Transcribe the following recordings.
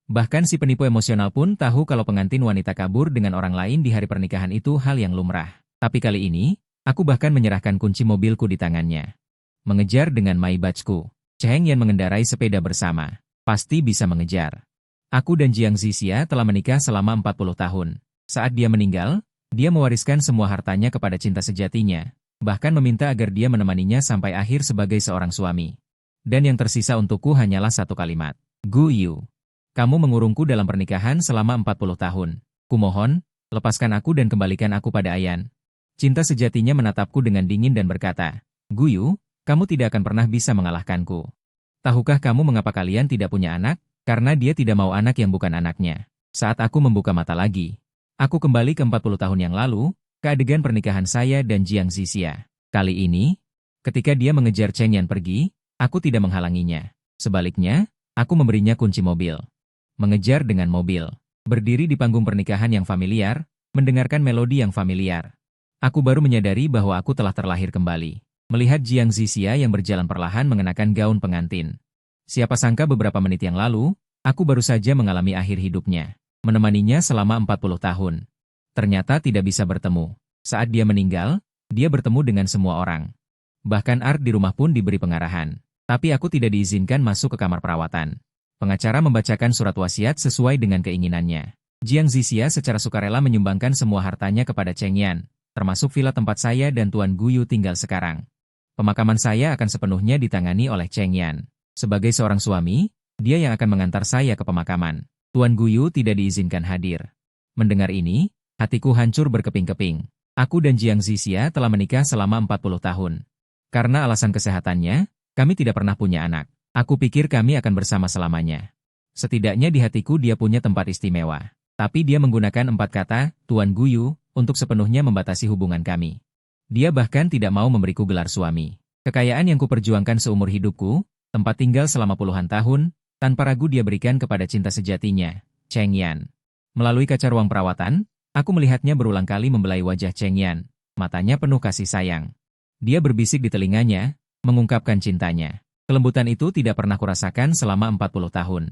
Bahkan si penipu emosional pun tahu kalau pengantin wanita kabur dengan orang lain di hari pernikahan itu hal yang lumrah. Tapi kali ini, aku bahkan menyerahkan kunci mobilku di tangannya. Mengejar dengan Maybachku. Cheng Yan mengendarai sepeda bersama. Pasti bisa mengejar. Aku dan Jiang Zixia telah menikah selama 40 tahun. Saat dia meninggal, dia mewariskan semua hartanya kepada cinta sejatinya. Bahkan meminta agar dia menemaninya sampai akhir sebagai seorang suami. Dan yang tersisa untukku hanyalah satu kalimat. Gu Yu. Kamu mengurungku dalam pernikahan selama 40 tahun. Kumohon, lepaskan aku dan kembalikan aku pada Ayan. Cinta sejatinya menatapku dengan dingin dan berkata, Gu Yu, kamu tidak akan pernah bisa mengalahkanku. Tahukah kamu mengapa kalian tidak punya anak? Karena dia tidak mau anak yang bukan anaknya. Saat aku membuka mata lagi, aku kembali ke 40 tahun yang lalu, ke adegan pernikahan saya dan Jiang Zixia. Kali ini, ketika dia mengejar Cheng Yan pergi, aku tidak menghalanginya. Sebaliknya, aku memberinya kunci mobil. Mengejar dengan mobil. Berdiri di panggung pernikahan yang familiar, mendengarkan melodi yang familiar. Aku baru menyadari bahwa aku telah terlahir kembali. Melihat Jiang Zixia yang berjalan perlahan mengenakan gaun pengantin. Siapa sangka beberapa menit yang lalu, aku baru saja mengalami akhir hidupnya. Menemaninya selama 40 tahun. Ternyata tidak bisa bertemu. Saat dia meninggal, dia bertemu dengan semua orang. Bahkan Art di rumah pun diberi pengarahan. Tapi aku tidak diizinkan masuk ke kamar perawatan. Pengacara membacakan surat wasiat sesuai dengan keinginannya. Jiang Zixia secara sukarela menyumbangkan semua hartanya kepada Cheng Yan, termasuk villa tempat saya dan Tuan Guyu tinggal sekarang. Pemakaman saya akan sepenuhnya ditangani oleh Cheng Yan. Sebagai seorang suami, dia yang akan mengantar saya ke pemakaman. Tuan Guyu tidak diizinkan hadir. Mendengar ini, hatiku hancur berkeping-keping. Aku dan Jiang Zixia telah menikah selama 40 tahun. Karena alasan kesehatannya, kami tidak pernah punya anak. Aku pikir kami akan bersama selamanya. Setidaknya di hatiku dia punya tempat istimewa. Tapi dia menggunakan 4 kata, Tuan Guyu, untuk sepenuhnya membatasi hubungan kami. Dia bahkan tidak mau memberiku gelar suami. Kekayaan yang kuperjuangkan seumur hidupku, tempat tinggal selama puluhan tahun, tanpa ragu dia berikan kepada cinta sejatinya, Cheng Yan. Melalui kaca ruang perawatan, aku melihatnya berulang kali membelai wajah Cheng Yan. Matanya penuh kasih sayang. Dia berbisik di telinganya, mengungkapkan cintanya. Kelembutan itu tidak pernah kurasakan selama 40 tahun.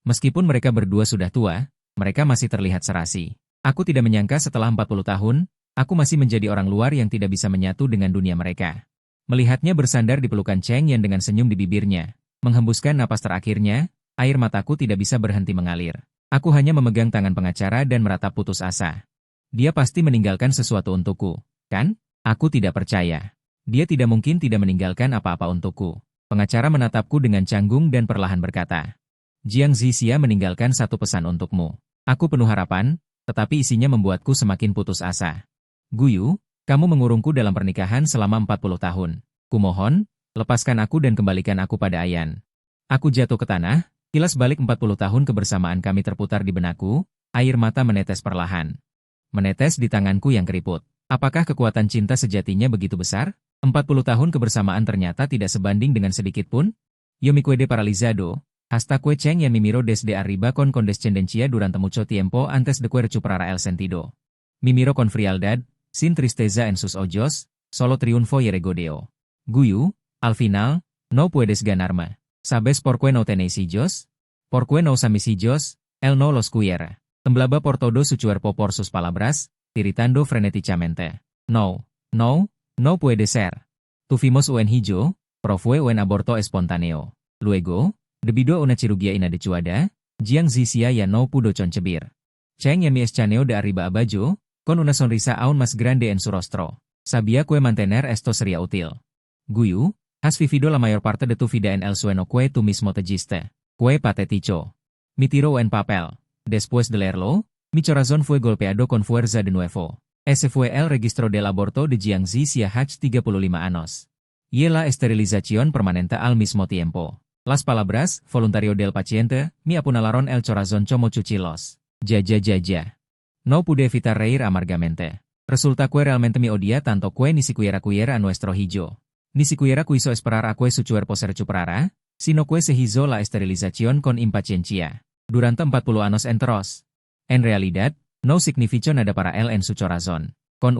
Meskipun mereka berdua sudah tua, mereka masih terlihat serasi. Aku tidak menyangka setelah 40 tahun, aku masih menjadi orang luar yang tidak bisa menyatu dengan dunia mereka. Melihatnya bersandar di pelukan Cheng Yan dengan senyum di bibirnya, menghembuskan napas terakhirnya, air mataku tidak bisa berhenti mengalir. Aku hanya memegang tangan pengacara dan meratap putus asa. Dia pasti meninggalkan sesuatu untukku, kan? Aku tidak percaya. Dia tidak mungkin tidak meninggalkan apa-apa untukku. Pengacara menatapku dengan canggung dan perlahan berkata, Jiang Zixia meninggalkan satu pesan untukmu. Aku penuh harapan, tetapi isinya membuatku semakin putus asa. Guyu, kamu mengurungku dalam pernikahan selama 40 tahun. Kumohon, lepaskan aku dan kembalikan aku pada Ayan. Aku jatuh ke tanah, kilas balik 40 tahun kebersamaan kami terputar di benakku, air mata menetes perlahan. Menetes di tanganku yang keriput. Apakah kekuatan cinta sejatinya begitu besar? 40 tahun kebersamaan ternyata tidak sebanding dengan sedikit pun? Yo me quedé paralizado, hasta que Cheng Yan me miró desde arriba con condescendencia durante mucho tiempo antes de que recuperara el sentido. Me miró con frialdad, sin tristeza en sus ojos, solo triunfo y regodeo. Guyu, al final, no puedes ganarme. ¿Sabes por qué no tenéis hijos? ¿Por qué no usa mis hijos? Él no los quiere. Temblaba por todo su cuerpo por sus palabras, tiritando frenéticamente. No, no, no puede ser. Tuvimos un hijo, pero fue un aborto espontáneo. Luego, debido a una cirugía inadecuada, Jiang Zixia ya no pudo concebir. Cheng Yan me escaneó de arriba abajo, con una sonrisa aún más grande en su rostro. Sabía que mantener esto sería útil. Guyu, has vivido la mayor parte de tu vida en el sueño que tú mismo te diste. Que patético. Me tiró en papel. Después de leerlo, mi corazón fue golpeado con fuerza de nuevo. Ese fue el registro del aborto de Jiang Zixia hace 35 años. Y la esterilización permanente al mismo tiempo. Las palabras, voluntario del paciente, me apunalaron el corazón como cuchillos. Ya. No pude evitar reír amargamente. Resulta que realmente me odia tanto que ni siquiera quiera a nuestro hijo. Ni siquiera quiso esperar a que su cuerpo se recuperara, sino que se hizo la esterilización con impaciencia. Durante 40 años enteros. En realidad, no significó nada para él en su corazón. Con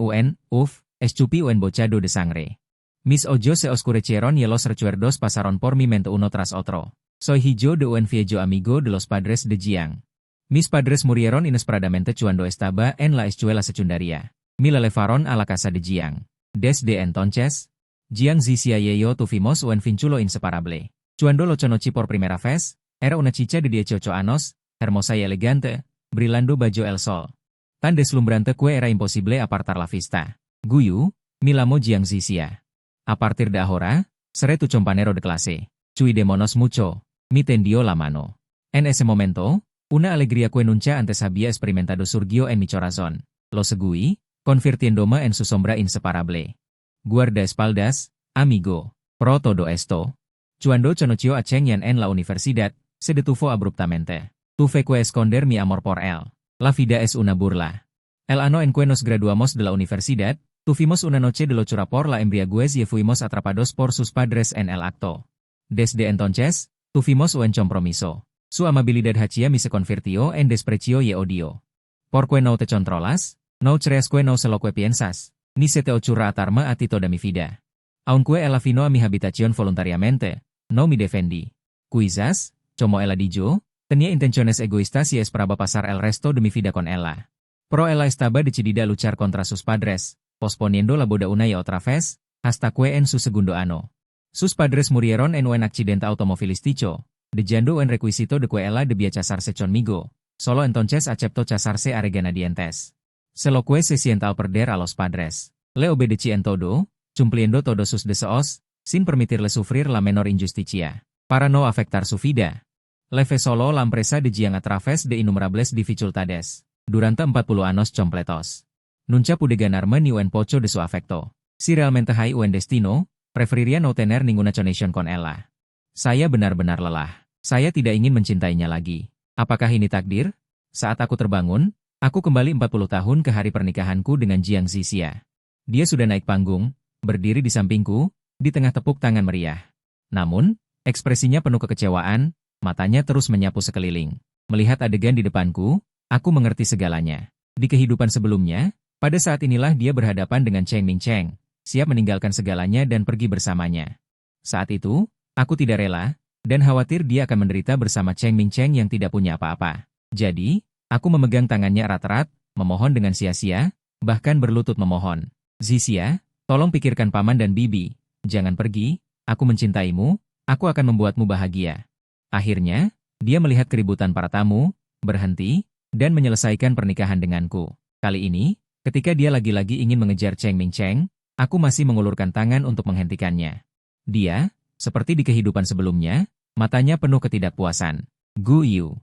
escupí un bochado de sangre. Mis ojos se oscurecieron y los recuerdos pasaron por mi mente uno tras otro. Soy hijo de un viejo amigo de los padres de Jiang. Mis padres murieron inesperadamente cuando estaba en la escuela secundaria. Me la levaron a la casa de Jiang. Desde entonces, Jiang Zixia y yo tuvimos un vínculo inseparable. Cuando lo conocí por primera vez, era una chica de 18 años, hermosa y elegante, brillando bajo el sol. Tan deslumbrante que era imposible apartar la vista. Guyu, me llamo Jiang Zixia. A partir de ahora, seré tu compañero de clase. Cuidémonos mucho. Me tendió la mano. En ese momento, una alegría que nunca antes había experimentado surgió en mi corazón. Lo seguí, convirtiéndome en su sombra inseparable. Guardaespaldas, amigo. Pro todo esto. Cuando conoció a Cheng Yan en la universidad, se detuvo abruptamente. Tuve que esconder mi amor por él. La vida es una burla. El año en que nos graduamos de la universidad, tuvimos una noche de locura por la embriaguez y fuimos atrapados por sus padres en el acto. Desde entonces, tuvimos un compromiso. Su amabilidad hacia mí se convirtió en desprecio y odio. Porque no te controlas, no crees que no sé lo que piensas, ni se te ocurra atarme a ti toda mi vida. Aunque ella vino a mi habitación voluntariamente, no me defendí. Quizás, como ella dijo, tenía intenciones egoístas y esperaba pasar el resto de mi vida con ella. Pero ella estaba decidida a luchar contra sus padres, posponiendo la boda una y otra vez, hasta que en su segundo año. Sus padres murieron en un accidente automovilístico, dejando un requisito de que ella debía casarse conmigo. Solo entonces aceptó casarse a regañadientes. Se lo que se sienta al perder a los padres. Le obedecí en todo, cumpliendo todos sus deseos, sin permitirle sufrir la menor injusticia, para no afectar su vida. Le fe solo la empresa de Jiang a través de innumerables dificultades, durante 40 años completos. Nunca pude ganarme ni un poco de su afecto. Si realmente hay un destino, preferiría no tener ninguna conexión con ella. Saya benar-benar lelah. Saya tidak ingin mencintainya lagi. Apakah ini takdir? Saat aku terbangun, aku kembali 40 tahun ke hari pernikahanku dengan Jiang Zixia. Dia sudah naik panggung, berdiri di sampingku, di tengah tepuk tangan meriah. Namun, ekspresinya penuh kekecewaan, matanya terus menyapu sekeliling. Melihat adegan di depanku, aku mengerti segalanya. Di kehidupan sebelumnya, pada saat inilah dia berhadapan dengan Cheng Mingcheng, siap meninggalkan segalanya dan pergi bersamanya. Saat itu, aku tidak rela, dan khawatir dia akan menderita bersama Cheng Mingcheng yang tidak punya apa-apa. Jadi, aku memegang tangannya erat-erat, memohon dengan sia-sia, bahkan berlutut memohon. Zixia, tolong pikirkan paman dan bibi, jangan pergi, aku mencintaimu, aku akan membuatmu bahagia. Akhirnya, dia melihat keributan para tamu, berhenti, dan menyelesaikan pernikahan denganku. Kali ini, ketika dia lagi-lagi ingin mengejar Cheng Mingcheng, aku masih mengulurkan tangan untuk menghentikannya. Dia, seperti di kehidupan sebelumnya, matanya penuh ketidakpuasan. Guyu,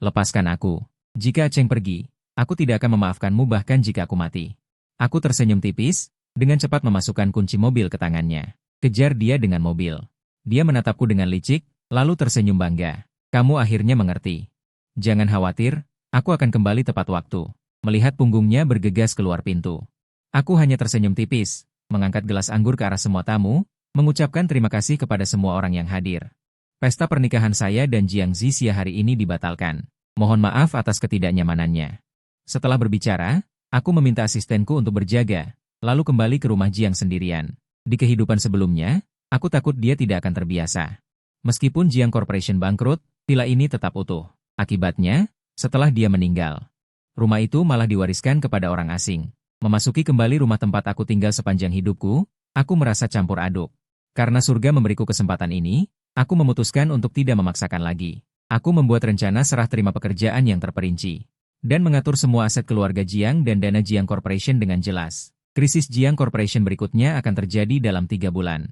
lepaskan aku. Jika Cheng pergi, aku tidak akan memaafkanmu bahkan jika aku mati. Aku tersenyum tipis, dengan cepat memasukkan kunci mobil ke tangannya. Kejar dia dengan mobil. Dia menatapku dengan licik, lalu tersenyum bangga. Kamu akhirnya mengerti. Jangan khawatir, aku akan kembali tepat waktu. Melihat punggungnya bergegas keluar pintu. Aku hanya tersenyum tipis, mengangkat gelas anggur ke arah semua tamu, mengucapkan terima kasih kepada semua orang yang hadir. Pesta pernikahan saya dan Jiang Zixia hari ini dibatalkan. Mohon maaf atas ketidaknyamanannya. Setelah berbicara, aku meminta asistenku untuk berjaga, lalu kembali ke rumah Jiang sendirian. Di kehidupan sebelumnya, aku takut dia tidak akan terbiasa. Meskipun Jiang Corporation bangkrut, villa ini tetap utuh. Akibatnya, setelah dia meninggal, rumah itu malah diwariskan kepada orang asing. Memasuki kembali rumah tempat aku tinggal sepanjang hidupku, aku merasa campur aduk. Karena surga memberiku kesempatan ini, aku memutuskan untuk tidak memaksakan lagi. Aku membuat rencana serah terima pekerjaan yang terperinci, dan mengatur semua aset keluarga Jiang dan dana Jiang Corporation dengan jelas. Krisis Jiang Corporation berikutnya akan terjadi dalam 3 bulan.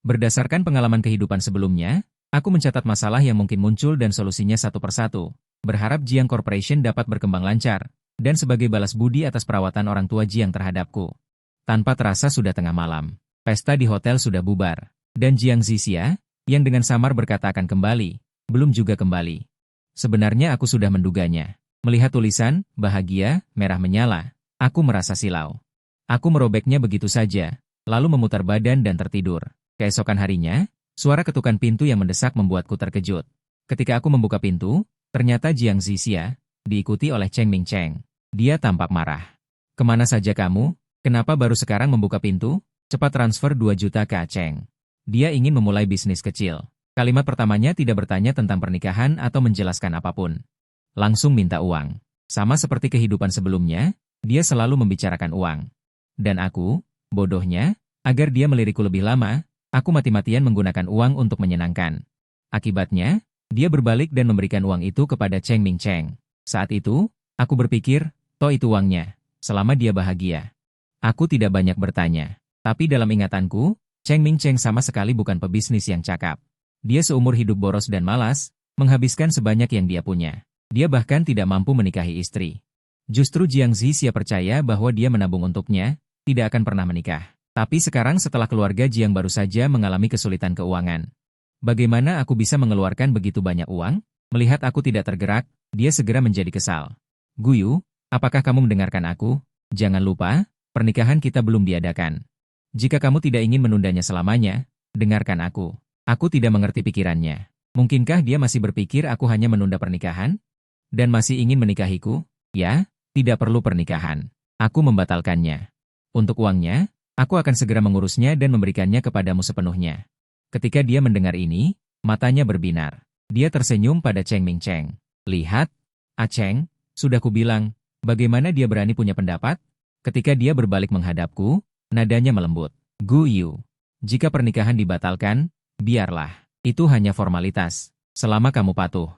Berdasarkan pengalaman kehidupan sebelumnya, aku mencatat masalah yang mungkin muncul dan solusinya satu persatu. Berharap Jiang Corporation dapat berkembang lancar, dan sebagai balas budi atas perawatan orang tua Jiang terhadapku. Tanpa terasa sudah tengah malam. Pesta di hotel sudah bubar, dan Jiang Zixia, yang dengan samar berkata akan kembali, belum juga kembali. Sebenarnya aku sudah menduganya. Melihat tulisan, bahagia, merah menyala, aku merasa silau. Aku merobeknya begitu saja, lalu memutar badan dan tertidur. Keesokan harinya, suara ketukan pintu yang mendesak membuatku terkejut. Ketika aku membuka pintu, ternyata Jiang Zixia, diikuti oleh Cheng Mingcheng. Dia tampak marah. Kemana saja kamu? Kenapa baru sekarang membuka pintu? Cepat transfer 2 juta ke Cheng. Dia ingin memulai bisnis kecil. Kalimat pertamanya tidak bertanya tentang pernikahan atau menjelaskan apapun. Langsung minta uang. Sama seperti kehidupan sebelumnya, dia selalu membicarakan uang. Dan aku, bodohnya, agar dia melirikku lebih lama, aku mati-matian menggunakan uang untuk menyenangkan. Akibatnya, dia berbalik dan memberikan uang itu kepada Cheng Mingcheng. Saat itu, aku berpikir, toh itu uangnya, selama dia bahagia. Aku tidak banyak bertanya. Tapi dalam ingatanku, Cheng Mingcheng sama sekali bukan pebisnis yang cakap. Dia seumur hidup boros dan malas, menghabiskan sebanyak yang dia punya. Dia bahkan tidak mampu menikahi istri. Justru Jiang Zixia percaya bahwa dia menabung untuknya, tidak akan pernah menikah. Tapi sekarang setelah keluarga Jiang baru saja mengalami kesulitan keuangan. Bagaimana aku bisa mengeluarkan begitu banyak uang? Melihat aku tidak tergerak, dia segera menjadi kesal. Guyu, apakah kamu mendengarkan aku? Jangan lupa, pernikahan kita belum diadakan. Jika kamu tidak ingin menundanya selamanya, dengarkan aku. Aku tidak mengerti pikirannya. Mungkinkah dia masih berpikir aku hanya menunda pernikahan? Dan masih ingin menikahiku? Ya, tidak perlu pernikahan. Aku membatalkannya. Untuk uangnya, aku akan segera mengurusnya dan memberikannya kepadamu sepenuhnya. Ketika dia mendengar ini, matanya berbinar. Dia tersenyum pada Cheng Mingcheng. Lihat, Cheng, sudah kubilang, bagaimana dia berani punya pendapat? Ketika dia berbalik menghadapku, nadanya melembut. Gu Yu, jika pernikahan dibatalkan, biarlah. Itu hanya formalitas. Selama kamu patuh.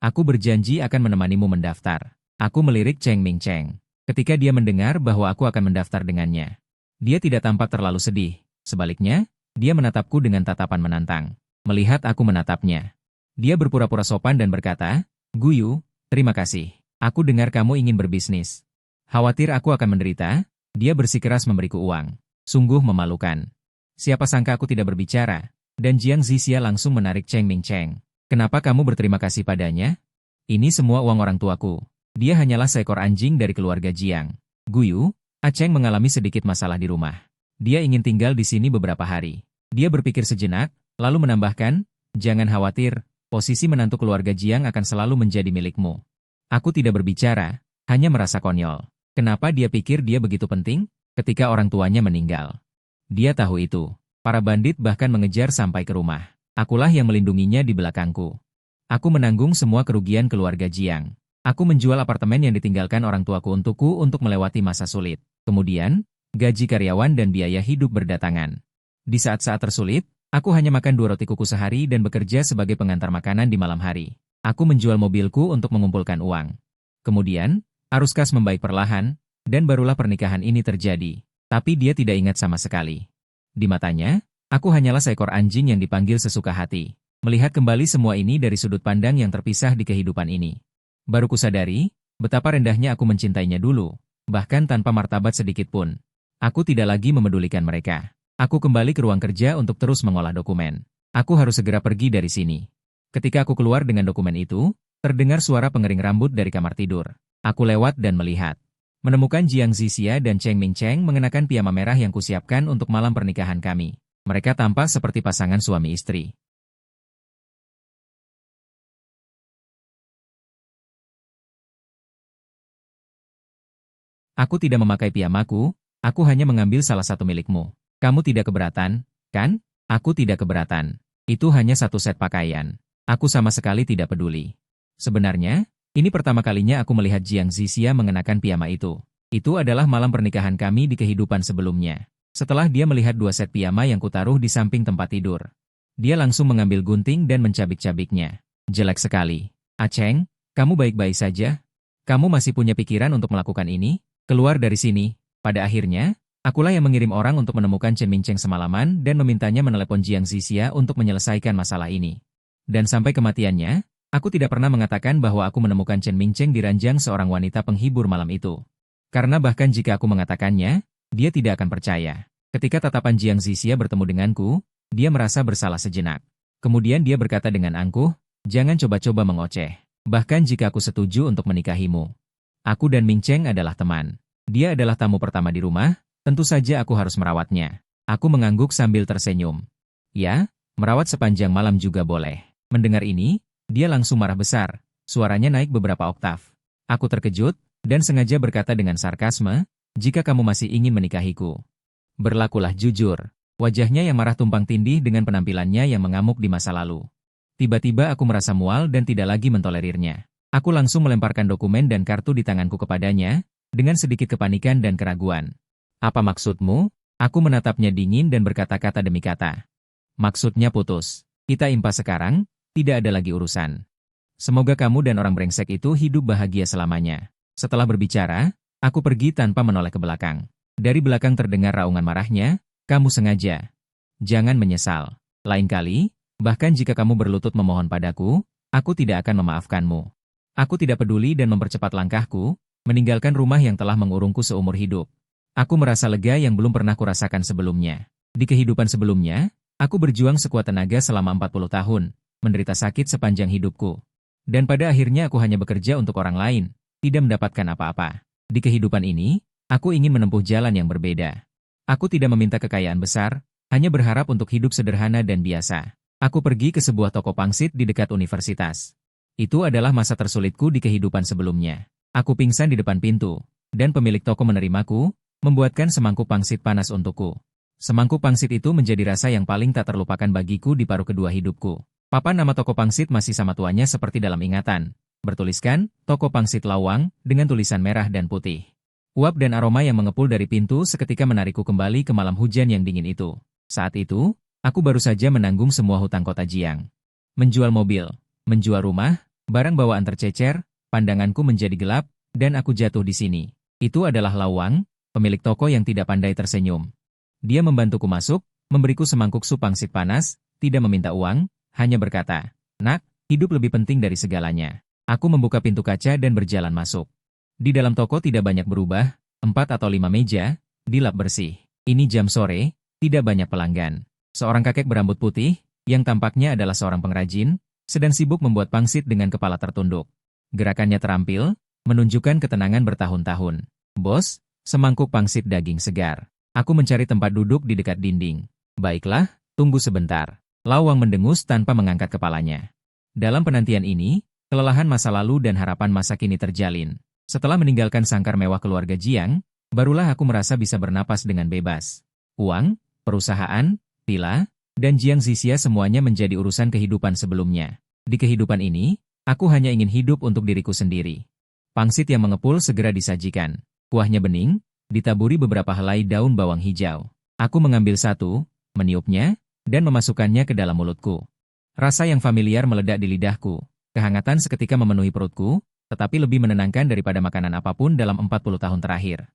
Aku berjanji akan menemanimu mendaftar. Aku melirik Cheng Mingcheng. Ketika dia mendengar bahwa aku akan mendaftar dengannya. Dia tidak tampak terlalu sedih. Sebaliknya, dia menatapku dengan tatapan menantang. Melihat aku menatapnya. Dia berpura-pura sopan dan berkata, Guyu, terima kasih. Aku dengar kamu ingin berbisnis. Khawatir aku akan menderita, dia bersikeras memberiku uang. Sungguh memalukan. Siapa sangka aku tidak berbicara, dan Jiang Zixia langsung menarik Cheng Mingcheng. Kenapa kamu berterima kasih padanya? Ini semua uang orang tuaku. Dia hanyalah seekor anjing dari keluarga Jiang. Guyu, Cheng mengalami sedikit masalah di rumah. Dia ingin tinggal di sini beberapa hari. Dia berpikir sejenak, lalu menambahkan, jangan khawatir, posisi menantu keluarga Jiang akan selalu menjadi milikmu. Aku tidak berbicara, hanya merasa konyol. Kenapa dia pikir dia begitu penting? Ketika orang tuanya meninggal. Dia tahu itu. Para bandit bahkan mengejar sampai ke rumah. Akulah yang melindunginya di belakangku. Aku menanggung semua kerugian keluarga Jiang. Aku menjual apartemen yang ditinggalkan orang tuaku untukku untuk melewati masa sulit. Kemudian, gaji karyawan dan biaya hidup berdatangan. Di saat-saat tersulit, aku hanya makan 2 roti kuku sehari dan bekerja sebagai pengantar makanan di malam hari. Aku menjual mobilku untuk mengumpulkan uang. Kemudian, arus kas membaik perlahan, dan barulah pernikahan ini terjadi. Tapi dia tidak ingat sama sekali. Di matanya, aku hanyalah seekor anjing yang dipanggil sesuka hati. Melihat kembali semua ini dari sudut pandang yang terpisah di kehidupan ini. Baru kusadari, betapa rendahnya aku mencintainya dulu, bahkan tanpa martabat sedikit pun. Aku tidak lagi memedulikan mereka. Aku kembali ke ruang kerja untuk terus mengolah dokumen. Aku harus segera pergi dari sini. Ketika aku keluar dengan dokumen itu, terdengar suara pengering rambut dari kamar tidur. Aku lewat dan melihat. Menemukan Jiang Zixia dan Cheng Mingcheng mengenakan piyama merah yang kusiapkan untuk malam pernikahan kami. Mereka tampak seperti pasangan suami istri. Aku tidak memakai piyamaku, aku hanya mengambil salah satu milikmu. Kamu tidak keberatan, kan? Aku tidak keberatan. Itu hanya satu set pakaian. Aku sama sekali tidak peduli. Sebenarnya, ini pertama kalinya aku melihat Jiang Zixia mengenakan piyama itu. Itu adalah malam pernikahan kami di kehidupan sebelumnya. Setelah dia melihat 2 set piyama yang kutaruh di samping tempat tidur. Dia langsung mengambil gunting dan mencabik-cabiknya. Jelek sekali. Cheng, kamu baik-baik saja? Kamu masih punya pikiran untuk melakukan ini? Keluar dari sini. Pada akhirnya, akulah yang mengirim orang untuk menemukan Chen Mingcheng semalaman dan memintanya menelepon Jiang Zixia untuk menyelesaikan masalah ini. Dan sampai kematiannya, aku tidak pernah mengatakan bahwa aku menemukan Chen Mingcheng di ranjang seorang wanita penghibur malam itu. Karena bahkan jika aku mengatakannya, dia tidak akan percaya. Ketika tatapan Jiang Zixia bertemu denganku, dia merasa bersalah sejenak. Kemudian dia berkata dengan angkuh, jangan coba-coba mengoceh. Bahkan jika aku setuju untuk menikahimu. Aku dan Mingcheng adalah teman. Dia adalah tamu pertama di rumah, tentu saja aku harus merawatnya. Aku mengangguk sambil tersenyum. Ya, merawat sepanjang malam juga boleh. Mendengar ini, dia langsung marah besar. Suaranya naik beberapa oktav. Aku terkejut, dan sengaja berkata dengan sarkasme, jika kamu masih ingin menikahiku. Berlakulah jujur. Wajahnya yang marah tumpang tindih dengan penampilannya yang mengamuk di masa lalu. Tiba-tiba aku merasa mual dan tidak lagi mentolerirnya. Aku langsung melemparkan dokumen dan kartu di tanganku kepadanya, dengan sedikit kepanikan dan keraguan. Apa maksudmu? Aku menatapnya dingin dan berkata-kata demi kata. Maksudnya putus. Kita impas sekarang, tidak ada lagi urusan. Semoga kamu dan orang brengsek itu hidup bahagia selamanya. Setelah berbicara, aku pergi tanpa menoleh ke belakang. Dari belakang terdengar raungan marahnya, kamu sengaja. Jangan menyesal. Lain kali, bahkan jika kamu berlutut memohon padaku, aku tidak akan memaafkanmu. Aku tidak peduli dan mempercepat langkahku, meninggalkan rumah yang telah mengurungku seumur hidup. Aku merasa lega yang belum pernah kurasakan sebelumnya. Di kehidupan sebelumnya, aku berjuang sekuat tenaga selama 40 tahun, menderita sakit sepanjang hidupku. Dan pada akhirnya aku hanya bekerja untuk orang lain, tidak mendapatkan apa-apa. Di kehidupan ini, aku ingin menempuh jalan yang berbeda. Aku tidak meminta kekayaan besar, hanya berharap untuk hidup sederhana dan biasa. Aku pergi ke sebuah toko pangsit di dekat universitas. Itu adalah masa tersulitku di kehidupan sebelumnya. Aku pingsan di depan pintu, dan pemilik toko menerimaku, membuatkan semangkuk pangsit panas untukku. Semangkuk pangsit itu menjadi rasa yang paling tak terlupakan bagiku di paruh kedua hidupku. Papan nama toko pangsit masih sama tuanya seperti dalam ingatan. Bertuliskan, Toko Pangsit Lawang, dengan tulisan merah dan putih. Uap dan aroma yang mengepul dari pintu seketika menarikku kembali ke malam hujan yang dingin itu. Saat itu, aku baru saja menanggung semua hutang kota Jiang. Menjual mobil, menjual rumah, barang bawaan tercecer, pandanganku menjadi gelap, dan aku jatuh di sini. Itu adalah Lawang, pemilik toko yang tidak pandai tersenyum. Dia membantuku masuk, memberiku semangkuk sup pangsit panas, tidak meminta uang, hanya berkata, "Nak, hidup lebih penting dari segalanya." Aku membuka pintu kaca dan berjalan masuk. Di dalam toko tidak banyak berubah, 4 atau 5 meja, dilap bersih. Ini jam sore, tidak banyak pelanggan. Seorang kakek berambut putih, yang tampaknya adalah seorang pengrajin, sedang sibuk membuat pangsit dengan kepala tertunduk. Gerakannya terampil, menunjukkan ketenangan bertahun-tahun. "Bos, semangkuk pangsit daging segar." Aku mencari tempat duduk di dekat dinding. "Baiklah, tunggu sebentar." Lawang mendengus tanpa mengangkat kepalanya. Dalam penantian ini, kelelahan masa lalu dan harapan masa kini terjalin. Setelah meninggalkan sangkar mewah keluarga Jiang, barulah aku merasa bisa bernapas dengan bebas. Uang, perusahaan, villa, dan Jiang Zixia semuanya menjadi urusan kehidupan sebelumnya. Di kehidupan ini, aku hanya ingin hidup untuk diriku sendiri. Pangsit yang mengepul segera disajikan. Kuahnya bening, ditaburi beberapa helai daun bawang hijau. Aku mengambil satu, meniupnya, dan memasukkannya ke dalam mulutku. Rasa yang familiar meledak di lidahku. Kehangatan seketika memenuhi perutku, tetapi lebih menenangkan daripada makanan apapun dalam 40 tahun terakhir.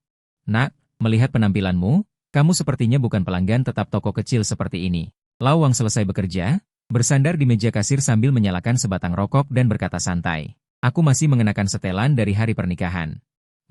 "Nak, melihat penampilanmu, kamu sepertinya bukan pelanggan tetap toko kecil seperti ini." Lawang selesai bekerja, bersandar di meja kasir sambil menyalakan sebatang rokok dan berkata santai, "Aku masih mengenakan setelan dari hari pernikahan.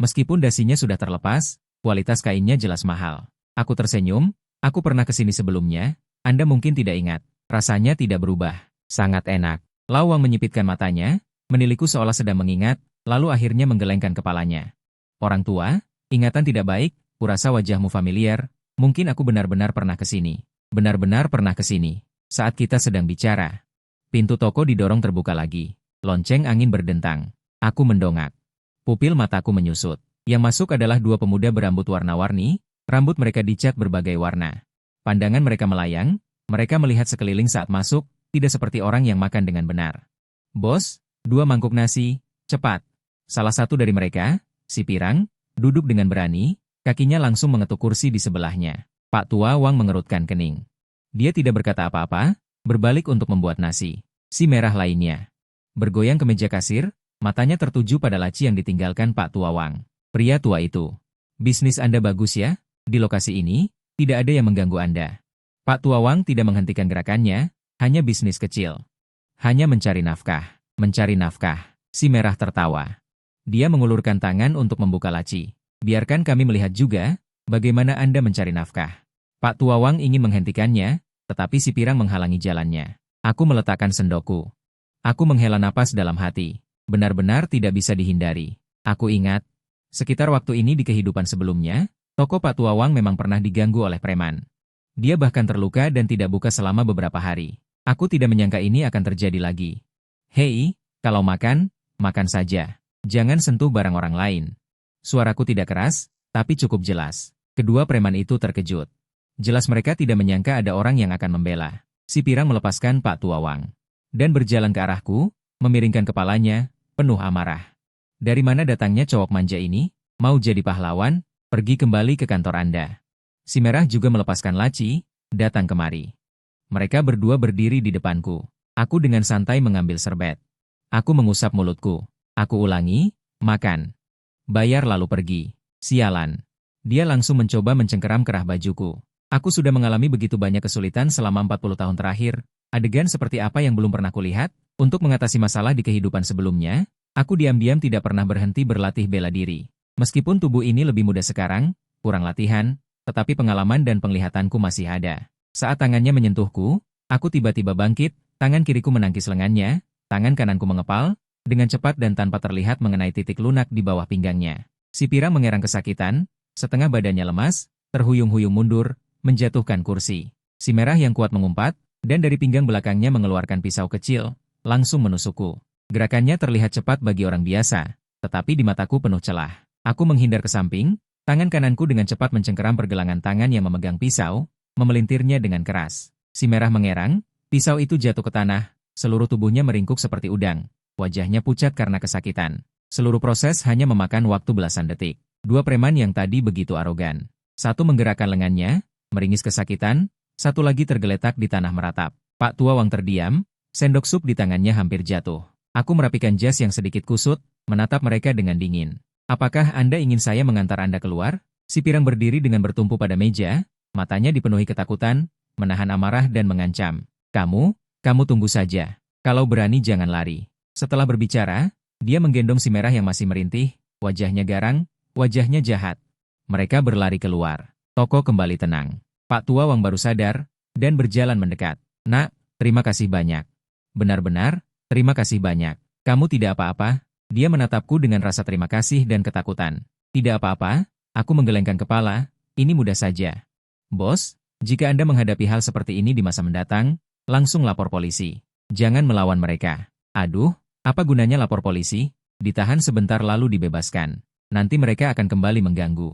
Meskipun dasinya sudah terlepas, kualitas kainnya jelas mahal." Aku tersenyum, "Aku pernah ke sini sebelumnya, Anda mungkin tidak ingat. Rasanya tidak berubah. Sangat enak." Lawang menyipitkan matanya, meniliku seolah sedang mengingat, lalu akhirnya menggelengkan kepalanya. "Orang tua, ingatan tidak baik, kurasa wajahmu familiar, mungkin aku benar-benar pernah ke sini. Benar-benar pernah ke sini." Saat kita sedang bicara, pintu toko didorong terbuka lagi. Lonceng angin berdentang. Aku mendongak. Pupil mataku menyusut. Yang masuk adalah 2 pemuda berambut warna-warni, rambut mereka dicat berbagai warna. Pandangan mereka melayang, mereka melihat sekeliling saat masuk, tidak seperti orang yang makan dengan benar. "Bos, 2 mangkuk nasi, cepat." Salah satu dari mereka, si Pirang, duduk dengan berani, kakinya langsung mengetuk kursi di sebelahnya. Pak Tua Wang mengerutkan kening. Dia tidak berkata apa-apa, berbalik untuk membuat nasi. Si merah lainnya bergoyang ke meja kasir, matanya tertuju pada laci yang ditinggalkan Pak Tua Wang. "Pria tua itu, bisnis Anda bagus ya? Di lokasi ini, tidak ada yang mengganggu Anda." Pak Tua Wang tidak menghentikan gerakannya, hanya bisnis kecil. Hanya mencari nafkah. Mencari nafkah. Si merah tertawa. Dia mengulurkan tangan untuk membuka laci. "Biarkan kami melihat juga, bagaimana Anda mencari nafkah." Pak Tua Wang ingin menghentikannya, tetapi si Pirang menghalangi jalannya. Aku meletakkan sendokku. Aku menghela napas dalam hati. Benar-benar tidak bisa dihindari. Aku ingat, sekitar waktu ini di kehidupan sebelumnya, toko Pak Tua Wang memang pernah diganggu oleh preman. Dia bahkan terluka dan tidak buka selama beberapa hari. Aku tidak menyangka ini akan terjadi lagi. "Hei, kalau makan, makan saja. Jangan sentuh barang orang lain." Suaraku tidak keras, tapi cukup jelas. Kedua preman itu terkejut. Jelas mereka tidak menyangka ada orang yang akan membela. Si Pirang melepaskan Pak Tua Wang. dan berjalan ke arahku, memiringkan kepalanya, penuh amarah. Dari mana datangnya cowok manja ini? Mau jadi pahlawan? Pergi kembali ke kantor Anda. Si merah juga melepaskan laci, datang kemari. Mereka berdua berdiri di depanku. Aku dengan santai mengambil serbet. Aku mengusap mulutku. Aku ulangi, makan. Bayar lalu pergi. Sialan. Dia langsung mencoba mencengkeram kerah bajuku. Aku sudah mengalami begitu banyak kesulitan selama 40 tahun terakhir. Adegan seperti apa yang belum pernah kulihat? Untuk mengatasi masalah di kehidupan sebelumnya, aku diam-diam tidak pernah berhenti berlatih bela diri. Meskipun tubuh ini lebih muda sekarang, kurang latihan, tetapi pengalaman dan penglihatanku masih ada. Saat tangannya menyentuhku, aku tiba-tiba bangkit, tangan kiriku menangkis lengannya, tangan kananku mengepal, dengan cepat dan tanpa terlihat mengenai titik lunak di bawah pinggangnya. Si pirang mengerang kesakitan, setengah badannya lemas, terhuyung-huyung mundur, menjatuhkan kursi. Si merah yang kuat mengumpat, dan dari pinggang belakangnya mengeluarkan pisau kecil, langsung menusukku. Gerakannya terlihat cepat bagi orang biasa, tetapi di mataku penuh celah. Aku menghindar ke samping, tangan kananku dengan cepat mencengkeram pergelangan tangan yang memegang pisau, memelintirnya dengan keras. Si merah mengerang, pisau itu jatuh ke tanah, seluruh tubuhnya meringkuk seperti udang, wajahnya pucat karena kesakitan. Seluruh proses hanya memakan waktu belasan detik. Dua preman yang tadi begitu arogan. Satu menggerakkan lengannya, meringis kesakitan, satu lagi tergeletak di tanah meratap. Pak Tua Wang terdiam, sendok sup di tangannya hampir jatuh. Aku merapikan jas yang sedikit kusut, menatap mereka dengan dingin. Apakah Anda ingin saya mengantar Anda keluar? Si pirang berdiri dengan bertumpu pada meja, matanya dipenuhi ketakutan, menahan amarah dan mengancam. Kamu tunggu saja. Kalau berani jangan lari. Setelah berbicara, dia menggendong si merah yang masih merintih, wajahnya garang, wajahnya jahat. Mereka berlari keluar. Toko kembali tenang. Pak Tua Wang baru sadar, dan berjalan mendekat. Nak, terima kasih banyak. Benar-benar, terima kasih banyak. Kamu tidak apa-apa? Dia menatapku dengan rasa terima kasih dan ketakutan. Tidak apa-apa, aku menggelengkan kepala, ini mudah saja. Bos, jika Anda menghadapi hal seperti ini di masa mendatang, langsung lapor polisi. Jangan melawan mereka. Aduh, apa gunanya lapor polisi? Ditahan sebentar lalu dibebaskan. Nanti mereka akan kembali mengganggu.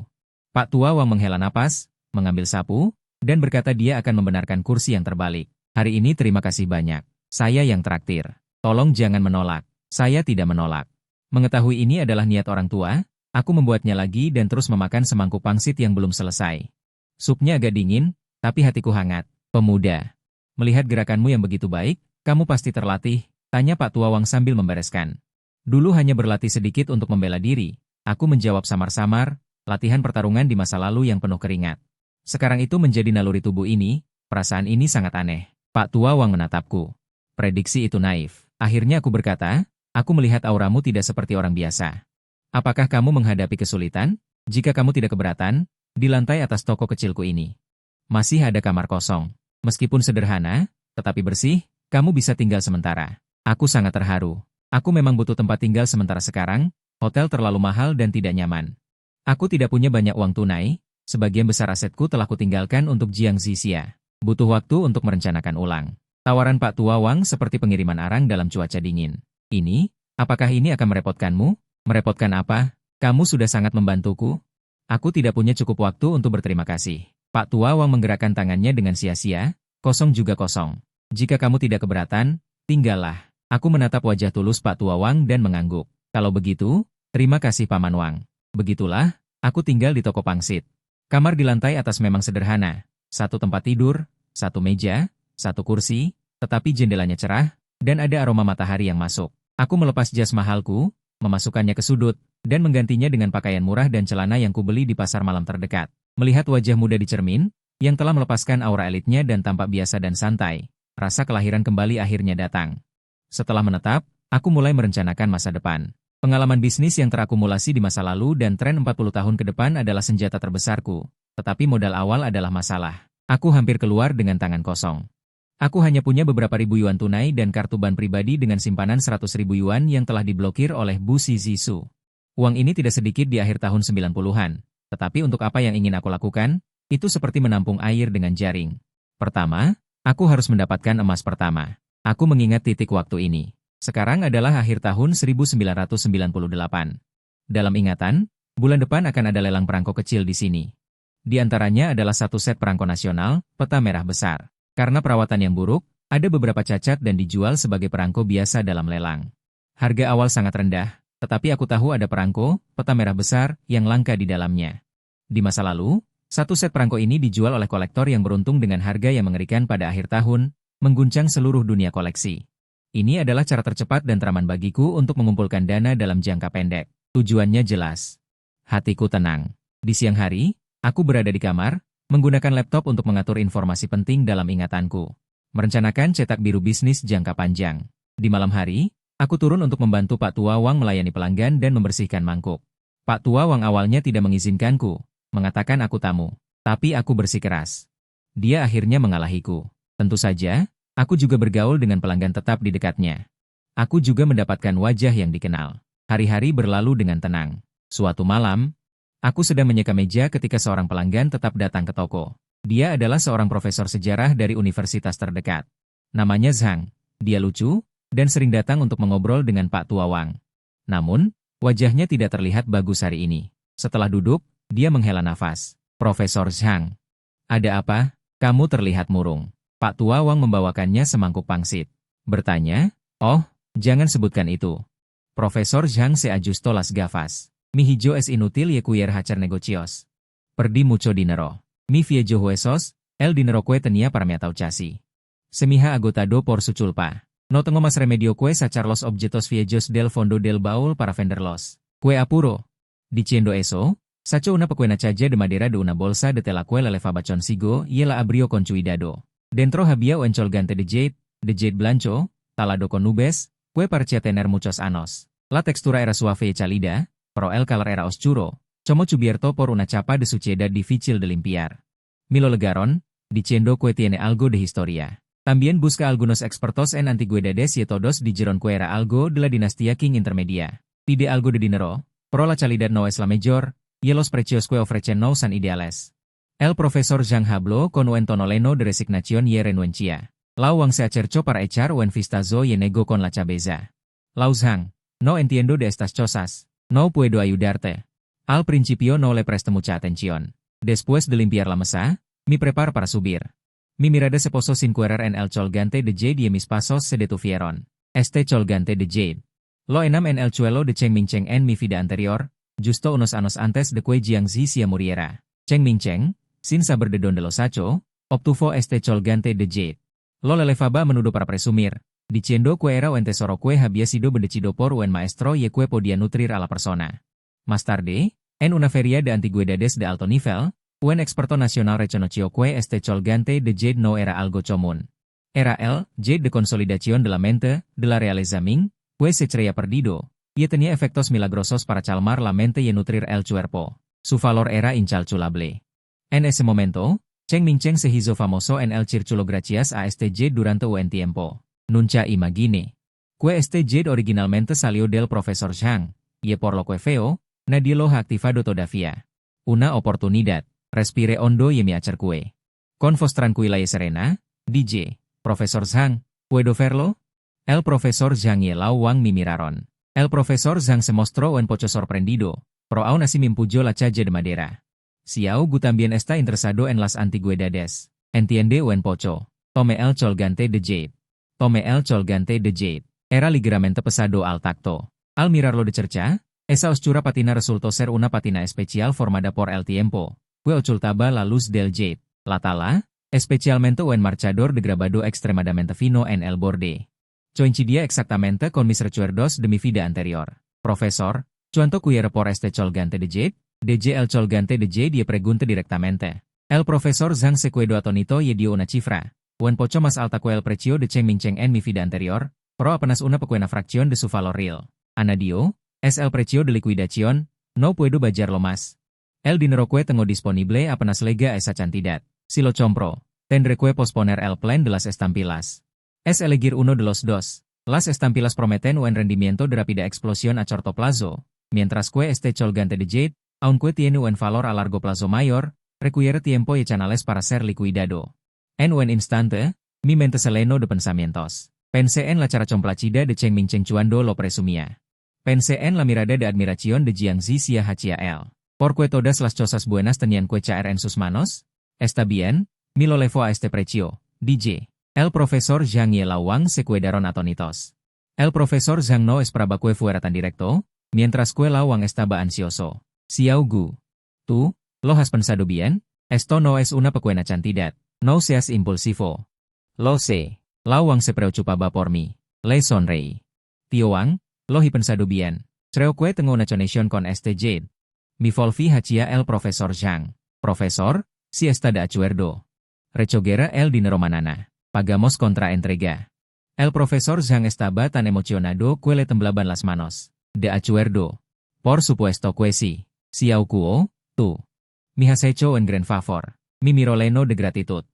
Pak Tua Wang menghela napas, mengambil sapu, dan berkata dia akan membenarkan kursi yang terbalik. Hari ini terima kasih banyak. Saya yang traktir. Tolong jangan menolak. Saya tidak menolak. Mengetahui ini adalah niat orang tua, aku membuatnya lagi dan terus memakan semangkuk pangsit yang belum selesai. Supnya agak dingin, tapi hatiku hangat. Pemuda. Melihat gerakanmu yang begitu baik, kamu pasti terlatih, tanya Pak Tua Wang sambil membereskan. Dulu hanya berlatih sedikit untuk membela diri. Aku menjawab samar-samar, latihan pertarungan di masa lalu yang penuh keringat. Sekarang itu menjadi naluri tubuh ini, perasaan ini sangat aneh. Pak Tua Wang menatapku. Prediksi itu naif. Akhirnya aku berkata, aku melihat auramu tidak seperti orang biasa. Apakah kamu menghadapi kesulitan? Jika kamu tidak keberatan, di lantai atas toko kecilku ini masih ada kamar kosong. Meskipun sederhana, tetapi bersih, kamu bisa tinggal sementara. Aku sangat terharu. Aku memang butuh tempat tinggal sementara sekarang, hotel terlalu mahal dan tidak nyaman. Aku tidak punya banyak uang tunai, sebagian besar asetku telah kutinggalkan untuk Jiang Zixia. Butuh waktu untuk merencanakan ulang. Tawaran Pak Tua Wang seperti pengiriman arang dalam cuaca dingin. Apakah ini akan merepotkanmu? Merepotkan apa? Kamu sudah sangat membantuku. Aku tidak punya cukup waktu untuk berterima kasih. Pak Tua Wang menggerakkan tangannya dengan sia-sia, kosong juga kosong. Jika kamu tidak keberatan, tinggallah. Aku menatap wajah tulus Pak Tua Wang dan mengangguk. Kalau begitu, terima kasih Paman Wang. Begitulah, aku tinggal di toko pangsit. Kamar di lantai atas memang sederhana. Satu tempat tidur, satu meja, satu kursi, tetapi jendelanya cerah, dan ada aroma matahari yang masuk. Aku melepas jas mahalku, memasukkannya ke sudut, dan menggantinya dengan pakaian murah dan celana yang kubeli di pasar malam terdekat. Melihat wajah muda di cermin, yang telah melepaskan aura elitnya dan tampak biasa dan santai, rasa kelahiran kembali akhirnya datang. Setelah menetap, aku mulai merencanakan masa depan. Pengalaman bisnis yang terakumulasi di masa lalu dan tren 40 tahun ke depan adalah senjata terbesarku, tetapi modal awal adalah masalah. Aku hampir keluar dengan tangan kosong. Aku hanya punya beberapa ribu yuan tunai dan kartu ban pribadi dengan simpanan 100.000 yuan yang telah diblokir oleh Bu Zisu. Uang ini tidak sedikit di akhir tahun 90-an, tetapi untuk apa yang ingin aku lakukan, itu seperti menampung air dengan jaring. Pertama, aku harus mendapatkan emas pertama. Aku mengingat titik waktu ini. Sekarang adalah akhir tahun 1998. Dalam ingatan, bulan depan akan ada lelang perangko kecil di sini. Di antaranya adalah satu set perangko nasional, peta merah besar. Karena perawatan yang buruk, Ada beberapa cacat dan dijual sebagai perangko biasa dalam lelang. Harga awal sangat rendah, tetapi aku tahu ada perangko, peta merah besar, yang langka di dalamnya. Di masa lalu, satu set perangko ini dijual oleh kolektor yang beruntung dengan harga yang mengerikan pada akhir tahun, mengguncang seluruh dunia koleksi. Ini adalah cara tercepat dan teraman bagiku untuk mengumpulkan dana dalam jangka pendek. Tujuannya jelas. Hatiku tenang. Di siang hari, aku berada di kamar, menggunakan laptop untuk mengatur informasi penting dalam ingatanku. Merencanakan cetak biru bisnis jangka panjang. Di malam hari, aku turun untuk membantu Pak Tua Wang melayani pelanggan dan membersihkan mangkuk. Pak Tua Wang awalnya tidak mengizinkanku, mengatakan aku tamu. Tapi aku bersikeras. Dia akhirnya mengalahiku. Tentu saja, aku juga bergaul dengan pelanggan tetap di dekatnya. Aku juga mendapatkan wajah yang dikenal. Hari-hari berlalu dengan tenang. Suatu malam, aku sedang menyeka meja ketika seorang pelanggan tetap datang ke toko. Dia adalah seorang profesor sejarah dari universitas terdekat. Namanya Zhang. Dia lucu, dan sering datang untuk mengobrol dengan Pak Tua Wang. Namun, wajahnya tidak terlihat bagus hari ini. Setelah duduk, dia menghela nafas. Profesor Zhang. Ada apa? Kamu terlihat murung. Pak Tua Wang membawakannya semangkuk pangsit. Bertanya, oh, jangan sebutkan itu. Profesor Zhang se ajustó las gafas. Mi hijau es inútil y cuyer hacer negocios. Perdi mucho dinero. Mi viejo huesos, el dinero que tenía para mi atauchasi. Semija agotado por su culpa. No tengo más remedio que sachar los objetos viejos del fondo del baúl para venderlos. Que apuro. Diciendo eso, sachó una pequeña chaja de madera de una bolsa de tela que la levaba consigo y la abrió con cuidado. Dentro había un colgante de jade blanco, talado con nubes, que parecía tener muchos anos. La textura era suave y cálida, pero el color era oscuro, como cubierto por una chapa de suciedad difícil de limpiar. Milo legaron, diciendo que tiene algo de historia. También busca algunos expertos en antigüedades y todos dijeron que era algo de la dinastía Qing intermedia. Pide algo de dinero, pero la calidad no es la mayor, y los precios que ofrecen no son ideales. El profesor Zhang habló con un tono leno de resignación y renuencia. Lao Wang se acercó para echar un vistazo y negó con la cabeza. Lao Zhang, no entiendo de estas cosas. No puedo ayudarte. Al principio no le presté mucha atención. Después de limpiar la mesa, me preparo para subir. Mi mirada se posó sin querer en el colgante de jade y mis pasos se detuvieron. Este colgante de jade. Lo enam en el suelo de Cheng Mingcheng en mi vida anterior, justo unos años antes de que Jiangzi se muriera. Cheng Mingcheng, sin saber de dónde lo sacó, obtuvo este colgante de jade. Lo le levaba a menudo para presumir, diciendo que era un tesoro que había sido bendecido por un maestro y que podía nutrir a la persona. Más tarde, en una feria de antigüedades de alto nivel, un experto nacional reconoció que este colgante de jade no era algo común. Era el jade de consolidación de la mente, de la realeza Ming, que se creía perdido, y tenía efectos milagrosos para calmar la mente y nutrir el cuerpo. Su valor era incalculable. En ese momento, Cheng Mingcheng se hizo famoso en el círculo gracias a este jade durante un tiempo. Nunca imaginé que este jade originalmente salió del profesor Zhang, y por lo que veo, nadie lo ha activado todavía. Una oportunidad. Respire hondo y me acerqué. Con voz tranquila y serena, dije, Profesor Zhang, ¿puedo verlo? El profesor Zhang y Lao Wang me miraron. El profesor Zhang se mostró un poco sorprendido, pero aún así me empujó la chaja de madera. Xiao Gu también está interesado en las antigüedades. Entiende un poco. Tome el colgante de jade. Tome el colgante de jade. Era ligeramente pesado al tacto. Al mirarlo de cerca, esa oscura patina resultó ser una patina especial formada por el tiempo, que ocultaba la luz del jade. La tala, especialmente un marchador de grabado extremadamente fino en el borde. Coincidía exactamente con mis recuerdos de mi vida anterior. Profesor, ¿cuánto quiere por este colgante de jade? DJ el colgante de jade y pregunté directamente. El profesor Zhang se quedó atónito y dio una cifra. Un poco más alta que el precio de Cheng Mingcheng en mi vida anterior, pero apenas una pequeña fracción de su valor real. Anadio, es el precio de liquidación, no puedo bajarlo más. El dinero que tengo disponible apenas llega esa cantidad. Si lo compro, tendré que posponer el plan de las estampilas. Es elegir uno de los dos. Las estampilas prometen un rendimiento de rápida explosión a corto plazo, mientras que este colgante de jade, aunque tiene un valor a largo plazo mayor, requiere tiempo y canales para ser liquidado. En un instante, mi mente se llenó de pensamientos. Pensé en la cara complacida de Cheng Mingcheng cuando lo presumía. Pensé en la mirada de admiración de Jiangzi hacia él. Porque todas las cosas buenas tenían que caer en sus manos. Está bien, me lo levo a este precio, DJ. El profesor Zhang ye lawang se quedaron atónitos. El profesor Zhang no esperaba que fuera tan directo, mientras que lawang estaba ansioso. Xiao Gu. ¿Tú, lo has pensado bien? Esto no es una pequeña cantidad. No seas impulsivo. Lo sé. Lawang se preocupaba por mí. Le sonreí. Tío Wang, lo he pensado bien. Creo que tengo una conexión con este Jade. Mi volví hacia el profesor Zhang. Profesor, si está de acuerdo. Rechoguera el dinero manana. Pagamos contra entrega. El profesor Zhang estaba tan emocionado que le temblaban las manos. De acuerdo. Por supuesto que sí. Xiao Kuo, tú. Me has hecho un gran favor. Mi miró lleno de gratitud.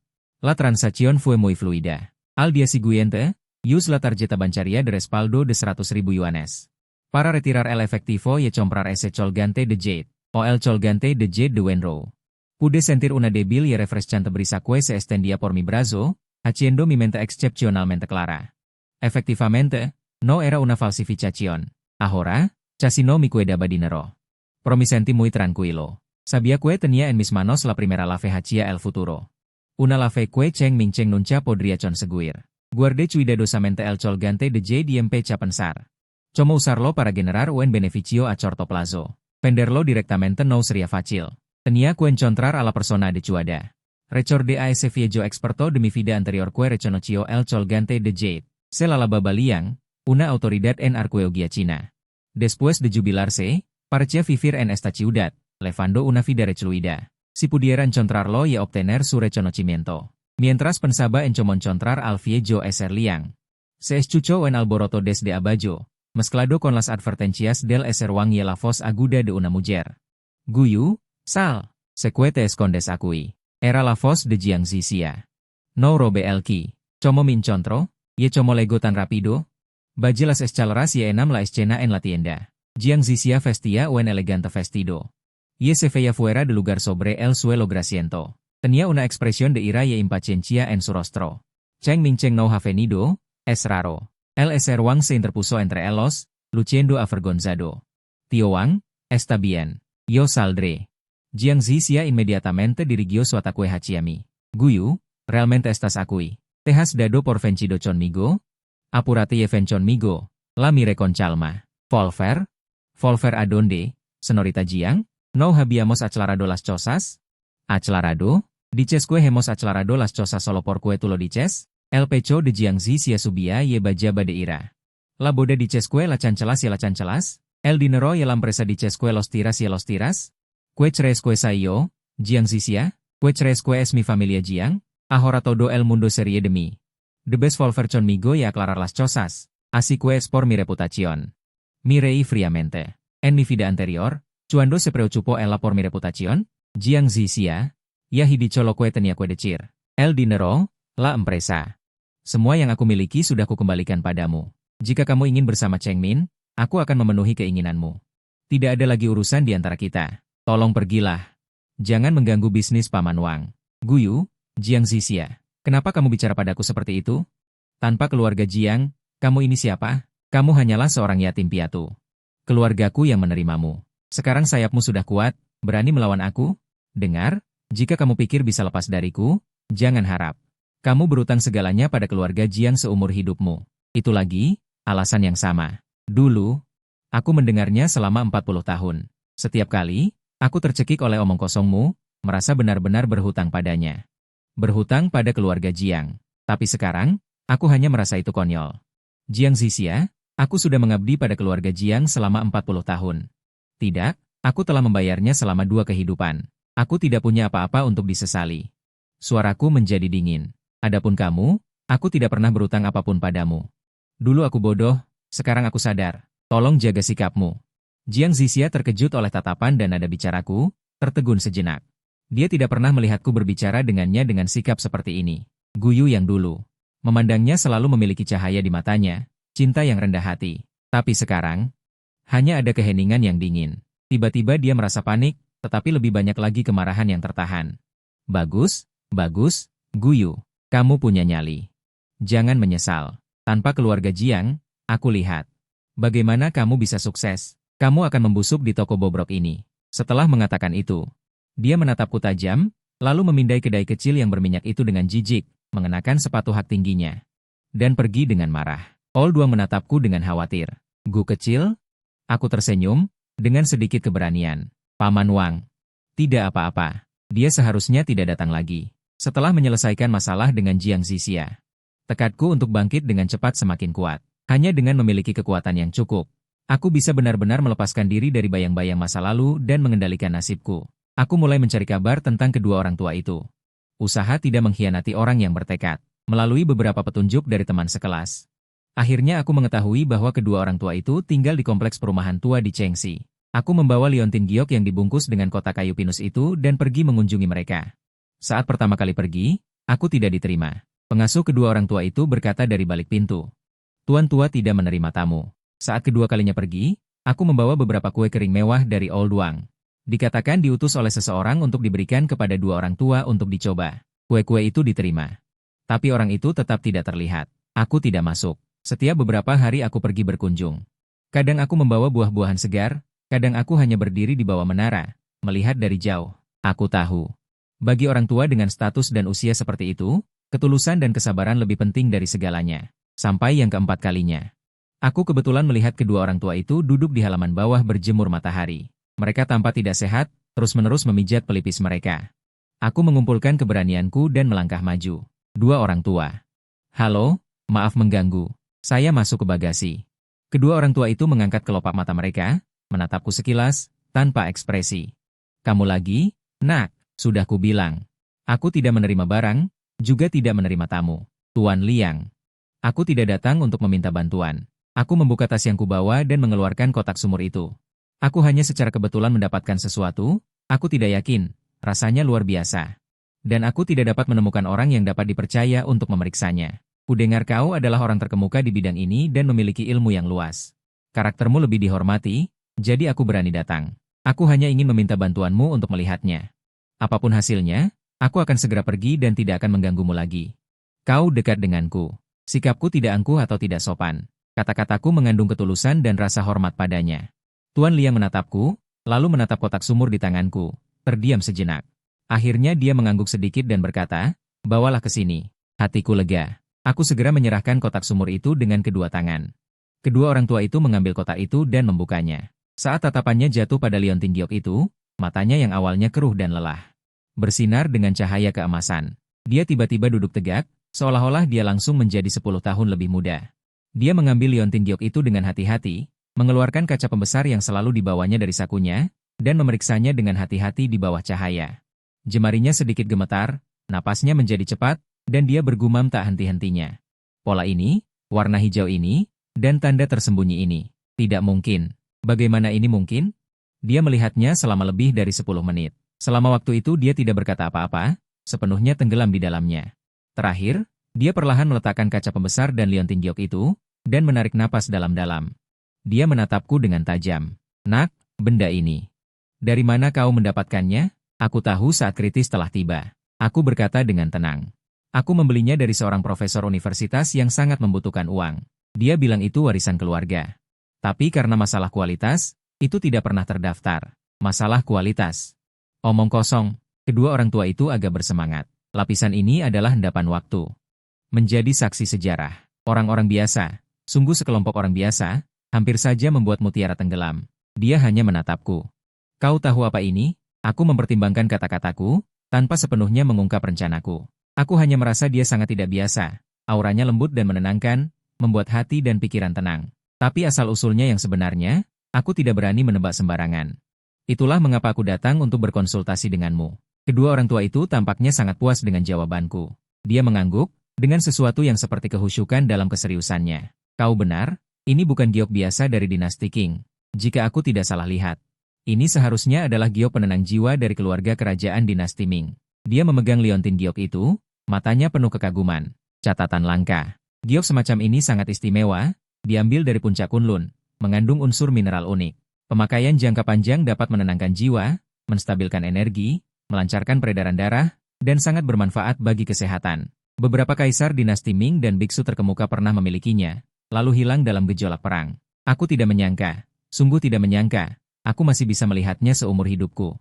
La transacción fue muy fluida. Al día siguiente, use la tarjeta bancaria de respaldo de 100.000 yuanes. Para retirar el efectivo y comprar ese colgante de Jade, o el colgante de Jade de Wenro. Pude sentir una débil y refrescante brisa que se extendía por mi brazo, haciendo mi mente excepcionalmente clara. Efectivamente, no era una falsificación. Ahora, casi no me quedaba dinero. Pero me sentí muy tranquilo. Sabía que tenía en mis manos la primera la fe hacia el futuro. Una la fe que Cheng Ming Cheng nunca podría conseguir. Guardé cuidadosamente el colgante de Jade y empecé a pensar. Cómo usarlo para generar un beneficio a corto plazo. Venderlo directamente no sería fácil. Tenía que encontrar a la persona adecuada. Recordé a ese viejo experto de mi vida anterior que reconoció el colgante de Jade. Se la Baba Liang, una autoridad en arqueología China. Después de jubilarse, parecía vivir en esta ciudad, levando una vida recluida. Si pudiera encontrarlo y obtener su reconocimiento. Mientras pensaba en cómo encontrar al viejo Eser Liang. Se escuchó un alboroto desde abajo, mezclado con las advertencias del Eser Wang y la voz aguda de una mujer. Guyu, sal, se que te escondes aquí. Era la voz de Jiang Zixia. No robe el ki. ¿Cómo me encontró? ¿Y cómo lego tan rápido? Bajé las escaleras y enam la escena en la tienda. Jiang Zixia vestía un elegante vestido. Y se veía fuera de lugar sobre el suelo grasiento. Tenía una expresión de ira y impaciencia en su rostro. Cheng Ming Cheng no ha venido, es raro. El Eser Wang se interpuso entre ellos, luciendo avergonzado. Tío Wang, está bien. Yo saldré. Jiang Zixia inmediatamente dirigió su ataque hacia mí. Guyu, realmente estás aquí. ¿Te has dado por vencido conmigo? Apúrate y ven conmigo. La miré con calma. ¿Volver? ¿Volver a dónde, señorita Jiang? ¿No habíamos aclarado las cosas? ¿Aclarado? ¿Dices que hemos aclarado las cosas solo porque tú lo dices? El pecho de Jiang Zixia subía y bajaba de ira. La boda dices que la chancelas y la chancelas? El dinero y la empresa dices que los tiras y los tiras? ¿Que crees que soy yo, Jiang Zixia? ¿Que crees que es mi familia Jiang? Ahora todo el mundo se ríe de mí. Debes volver conmigo y aclarar las cosas. Así que es por mi reputación. Me reí fríamente. En mi vida anterior, cuando se preocupó ella por mi reputación, Jiang Zixia, ya he dicho lo que tenía que decir. El dinero, la empresa. Semua yang aku miliki sudah kukembalikan padamu. Jika kamu ingin bersama Cheng Min, aku akan memenuhi keinginanmu. Tidak ada lagi urusan di antara kita. Tolong pergilah. Jangan mengganggu bisnis Paman Wang. Guyu, Jiang Zixia. Kenapa kamu bicara padaku seperti itu? Tanpa keluarga Jiang, kamu ini siapa? Kamu hanyalah seorang yatim piatu. Keluargaku yang menerimamu. Sekarang sayapmu sudah kuat, berani melawan aku? Dengar, jika kamu pikir bisa lepas dariku, jangan harap. Kamu berutang segalanya pada keluarga Jiang seumur hidupmu. Itu lagi, alasan yang sama. Dulu, aku mendengarnya selama 40 tahun. Setiap kali, aku tercekik oleh omong kosongmu, merasa benar-benar berhutang padanya. Berhutang pada keluarga Jiang. Tapi sekarang, aku hanya merasa itu konyol. Jiang Zixia, aku sudah mengabdi pada keluarga Jiang selama 40 tahun. Tidak, aku telah membayarnya selama 2 kehidupan. Aku tidak punya apa-apa untuk disesali. Suaraku menjadi dingin. Adapun kamu, aku tidak pernah berutang apapun padamu. Dulu aku bodoh, sekarang aku sadar. Tolong jaga sikapmu. Jiang Zixia terkejut oleh tatapan dan nada bicaraku, tertegun sejenak. Dia tidak pernah melihatku berbicara dengannya dengan sikap seperti ini. Guyu yang dulu. Memandangnya selalu memiliki cahaya di matanya, cinta yang rendah hati. Tapi sekarang, hanya ada keheningan yang dingin. Tiba-tiba dia merasa panik, tetapi lebih banyak lagi kemarahan yang tertahan. Bagus, bagus, Guyu. Kamu punya nyali. Jangan menyesal. Tanpa keluarga Jiang, aku lihat. Bagaimana kamu bisa sukses? Kamu akan membusuk di toko bobrok ini. Setelah mengatakan itu, dia menatapku tajam, lalu memindai kedai kecil yang berminyak itu dengan jijik, mengenakan sepatu hak tingginya, dan pergi dengan marah. Old Wang menatapku dengan khawatir. Gu kecil? Aku tersenyum, dengan sedikit keberanian. Paman Wang. Tidak apa-apa. Dia seharusnya tidak datang lagi. Setelah menyelesaikan masalah dengan Jiang Zixia, tekadku untuk bangkit dengan cepat semakin kuat. Hanya dengan memiliki kekuatan yang cukup, aku bisa benar-benar melepaskan diri dari bayang-bayang masa lalu dan mengendalikan nasibku. Aku mulai mencari kabar tentang kedua orang tua itu. Usaha tidak mengkhianati orang yang bertekad. Melalui beberapa petunjuk dari teman sekelas, akhirnya aku mengetahui bahwa kedua orang tua itu tinggal di kompleks perumahan tua di Chengxi. Aku membawa Liontin Giok yang dibungkus dengan kotak kayu pinus itu dan pergi mengunjungi mereka. Saat pertama kali pergi, aku tidak diterima. Pengasuh kedua orang tua itu berkata dari balik pintu, "Tuan tua tidak menerima tamu." Saat kedua kalinya pergi, aku membawa beberapa kue kering mewah dari Old Wang. Dikatakan diutus oleh seseorang untuk diberikan kepada dua orang tua untuk dicoba. Kue-kue itu diterima. Tapi orang itu tetap tidak terlihat. Aku tidak masuk. Setiap beberapa hari aku pergi berkunjung. Kadang aku membawa buah-buahan segar, kadang aku hanya berdiri di bawah menara, melihat dari jauh. Aku tahu. Bagi orang tua dengan status dan usia seperti itu, ketulusan dan kesabaran lebih penting dari segalanya. Sampai yang keempat kalinya, aku kebetulan melihat kedua orang tua itu duduk di halaman bawah berjemur matahari. Mereka tampak tidak sehat, terus-menerus memijat pelipis mereka. Aku mengumpulkan keberanianku dan melangkah maju. Dua orang tua. "Halo, maaf mengganggu. Saya masuk ke bagasi." Kedua orang tua itu mengangkat kelopak mata mereka, menatapku sekilas, tanpa ekspresi. "Kamu lagi, nak?" "Sudah kubilang. Aku tidak menerima barang, juga tidak menerima tamu. Tuan Liang." Aku tidak datang untuk meminta bantuan. Aku membuka tas yang kubawa dan mengeluarkan kotak sumur itu. Aku hanya secara kebetulan mendapatkan sesuatu, aku tidak yakin, rasanya luar biasa. Dan aku tidak dapat menemukan orang yang dapat dipercaya untuk memeriksanya. Kudengar kau adalah orang terkemuka di bidang ini dan memiliki ilmu yang luas. Karaktermu lebih dihormati, jadi aku berani datang. Aku hanya ingin meminta bantuanmu untuk melihatnya. Apapun hasilnya, aku akan segera pergi dan tidak akan mengganggumu lagi. Kau dekat denganku. Sikapku tidak angkuh atau tidak sopan. Kata-kataku mengandung ketulusan dan rasa hormat padanya. Tuan Liang menatapku, lalu menatap kotak sumur di tanganku, terdiam sejenak. Akhirnya dia mengangguk sedikit dan berkata, "Bawalah ke sini." Hatiku lega. Aku segera menyerahkan kotak sumur itu dengan kedua tangan. Kedua orang tua itu mengambil kotak itu dan membukanya. Saat tatapannya jatuh pada Liontin Giok itu, matanya yang awalnya keruh dan lelah bersinar dengan cahaya keemasan. Dia tiba-tiba duduk tegak, seolah-olah dia langsung menjadi 10 tahun lebih muda. Dia mengambil Liontin Giok itu dengan hati-hati, mengeluarkan kaca pembesar yang selalu dibawanya dari sakunya, dan memeriksanya dengan hati-hati di bawah cahaya. Jemarinya sedikit gemetar, napasnya menjadi cepat, dan dia bergumam tak henti-hentinya. "Pola ini, warna hijau ini, dan tanda tersembunyi ini. Tidak mungkin. Bagaimana ini mungkin?" Dia melihatnya selama lebih dari 10 menit. Selama waktu itu dia tidak berkata apa-apa, sepenuhnya tenggelam di dalamnya. Terakhir, dia perlahan meletakkan kaca pembesar dan Liontin Giok itu, dan menarik napas dalam-dalam. Dia menatapku dengan tajam. "Nak, benda ini. Dari mana kau mendapatkannya?" Aku tahu saat kritis telah tiba. Aku berkata dengan tenang. "Aku membelinya dari seorang profesor universitas yang sangat membutuhkan uang." Dia bilang itu warisan keluarga. Tapi karena masalah kualitas, itu tidak pernah terdaftar. Masalah kualitas. Omong kosong. Kedua orang tua itu agak bersemangat. Lapisan ini adalah endapan waktu. Menjadi saksi sejarah. Orang-orang biasa, sungguh sekelompok orang biasa, hampir saja membuat mutiara tenggelam. Dia hanya menatapku. "Kau tahu apa ini?" Aku mempertimbangkan kata-kataku, tanpa sepenuhnya mengungkap rencanaku. Aku hanya merasa dia sangat tidak biasa. Auranya lembut dan menenangkan, membuat hati dan pikiran tenang. Tapi asal-usulnya yang sebenarnya, aku tidak berani menebak sembarangan. Itulah mengapa aku datang untuk berkonsultasi denganmu. Kedua orang tua itu tampaknya sangat puas dengan jawabanku. Dia mengangguk, dengan sesuatu yang seperti kehusyukan dalam keseriusannya. "Kau benar, ini bukan giok biasa dari dinasti Qing. Jika aku tidak salah lihat, ini seharusnya adalah giok penenang jiwa dari keluarga kerajaan dinasti Ming." Dia memegang Liontin Giok itu, matanya penuh kekaguman. Catatan langka. Giok semacam ini sangat istimewa, diambil dari puncak Kunlun, mengandung unsur mineral unik. Pemakaian jangka panjang dapat menenangkan jiwa, menstabilkan energi, melancarkan peredaran darah, dan sangat bermanfaat bagi kesehatan. Beberapa kaisar dinasti Ming dan biksu terkemuka pernah memilikinya, lalu hilang dalam gejolak perang. Aku tidak menyangka, sungguh tidak menyangka, aku masih bisa melihatnya seumur hidupku.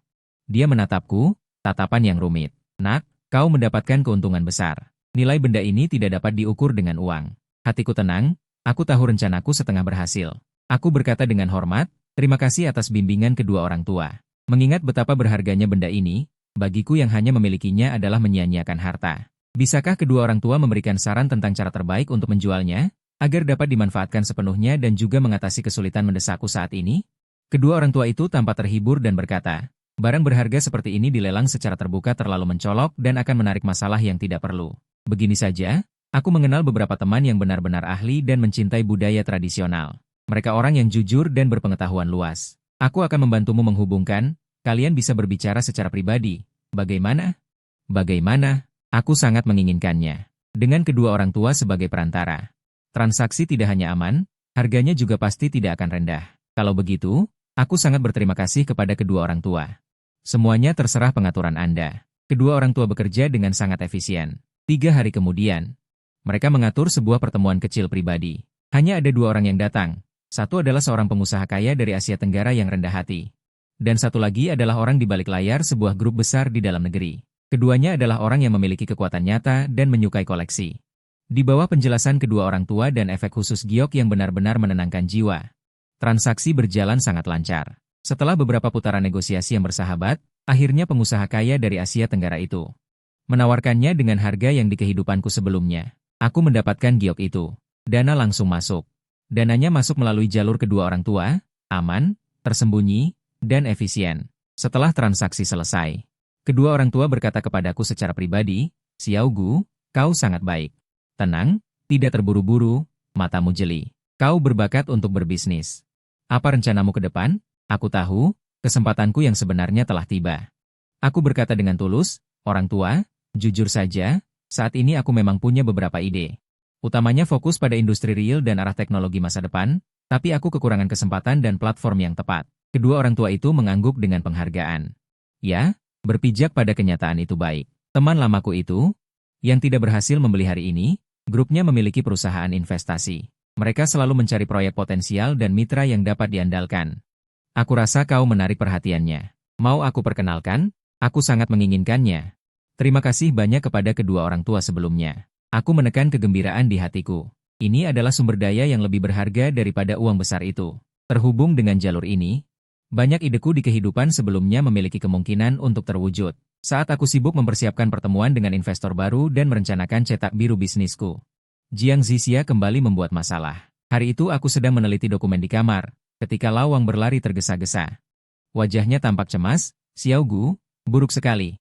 Dia menatapku, tatapan yang rumit. "Nak, kau mendapatkan keuntungan besar. Nilai benda ini tidak dapat diukur dengan uang. Hatiku tenang, aku tahu rencanaku setengah berhasil. Aku berkata dengan hormat, terima kasih atas bimbingan kedua orang tua. Mengingat betapa berharganya benda ini, bagiku yang hanya memilikinya adalah menyia-nyiakan harta. Bisakah kedua orang tua memberikan saran tentang cara terbaik untuk menjualnya, agar dapat dimanfaatkan sepenuhnya dan juga mengatasi kesulitan mendesakku saat ini? Kedua orang tua itu tampak terhibur dan berkata, barang berharga seperti ini dilelang secara terbuka terlalu mencolok dan akan menarik masalah yang tidak perlu. Begini saja, aku mengenal beberapa teman yang benar-benar ahli dan mencintai budaya tradisional. Mereka orang yang jujur dan berpengetahuan luas. Aku akan membantumu menghubungkan, kalian bisa berbicara secara pribadi. Bagaimana? Bagaimana? Aku sangat menginginkannya. Dengan kedua orang tua sebagai perantara. Transaksi tidak hanya aman, harganya juga pasti tidak akan rendah. Kalau begitu, aku sangat berterima kasih kepada kedua orang tua. Semuanya terserah pengaturan Anda. Kedua orang tua bekerja dengan sangat efisien. 3 hari kemudian, mereka mengatur sebuah pertemuan kecil pribadi. Hanya ada 2 orang yang datang. Satu adalah seorang pengusaha kaya dari Asia Tenggara yang rendah hati. Dan satu lagi adalah orang di balik layar sebuah grup besar di dalam negeri. Keduanya adalah orang yang memiliki kekuatan nyata dan menyukai koleksi. Di bawah penjelasan kedua orang tua dan efek khusus giok yang benar-benar menenangkan jiwa, transaksi berjalan sangat lancar. Setelah beberapa putaran negosiasi yang bersahabat, akhirnya pengusaha kaya dari Asia Tenggara itu menawarkannya dengan harga yang di kehidupanku sebelumnya. Aku mendapatkan giok itu. Dana langsung masuk. Dananya masuk melalui jalur kedua orang tua, aman, tersembunyi, dan efisien. Setelah transaksi selesai, kedua orang tua berkata kepadaku secara pribadi, Xiao Gu, kau sangat baik. Tenang, tidak terburu-buru, matamu jeli. Kau berbakat untuk berbisnis. Apa rencanamu ke depan? Aku tahu, kesempatanku yang sebenarnya telah tiba. Aku berkata dengan tulus, orang tua, jujur saja, saat ini aku memang punya beberapa ide. Utamanya fokus pada industri real dan arah teknologi masa depan, tapi aku kekurangan kesempatan dan platform yang tepat. Kedua orang tua itu mengangguk dengan penghargaan. Ya, berpijak pada kenyataan itu baik. Teman lamaku itu, yang tidak berhasil membeli hari ini, grupnya memiliki perusahaan investasi. Mereka selalu mencari proyek potensial dan mitra yang dapat diandalkan. Aku rasa kau menarik perhatiannya. Mau aku perkenalkan? Aku sangat menginginkannya. Terima kasih banyak kepada kedua orang tua sebelumnya. Aku menekan kegembiraan di hatiku. Ini adalah sumber daya yang lebih berharga daripada uang besar itu. Terhubung dengan jalur ini, banyak ideku di kehidupan sebelumnya memiliki kemungkinan untuk terwujud. Saat aku sibuk mempersiapkan pertemuan dengan investor baru dan merencanakan cetak biru bisnisku, Jiang Zixia kembali membuat masalah. Hari itu aku sedang meneliti dokumen di kamar, ketika Lawang berlari tergesa-gesa. Wajahnya tampak cemas, Xiao Gu, buruk sekali.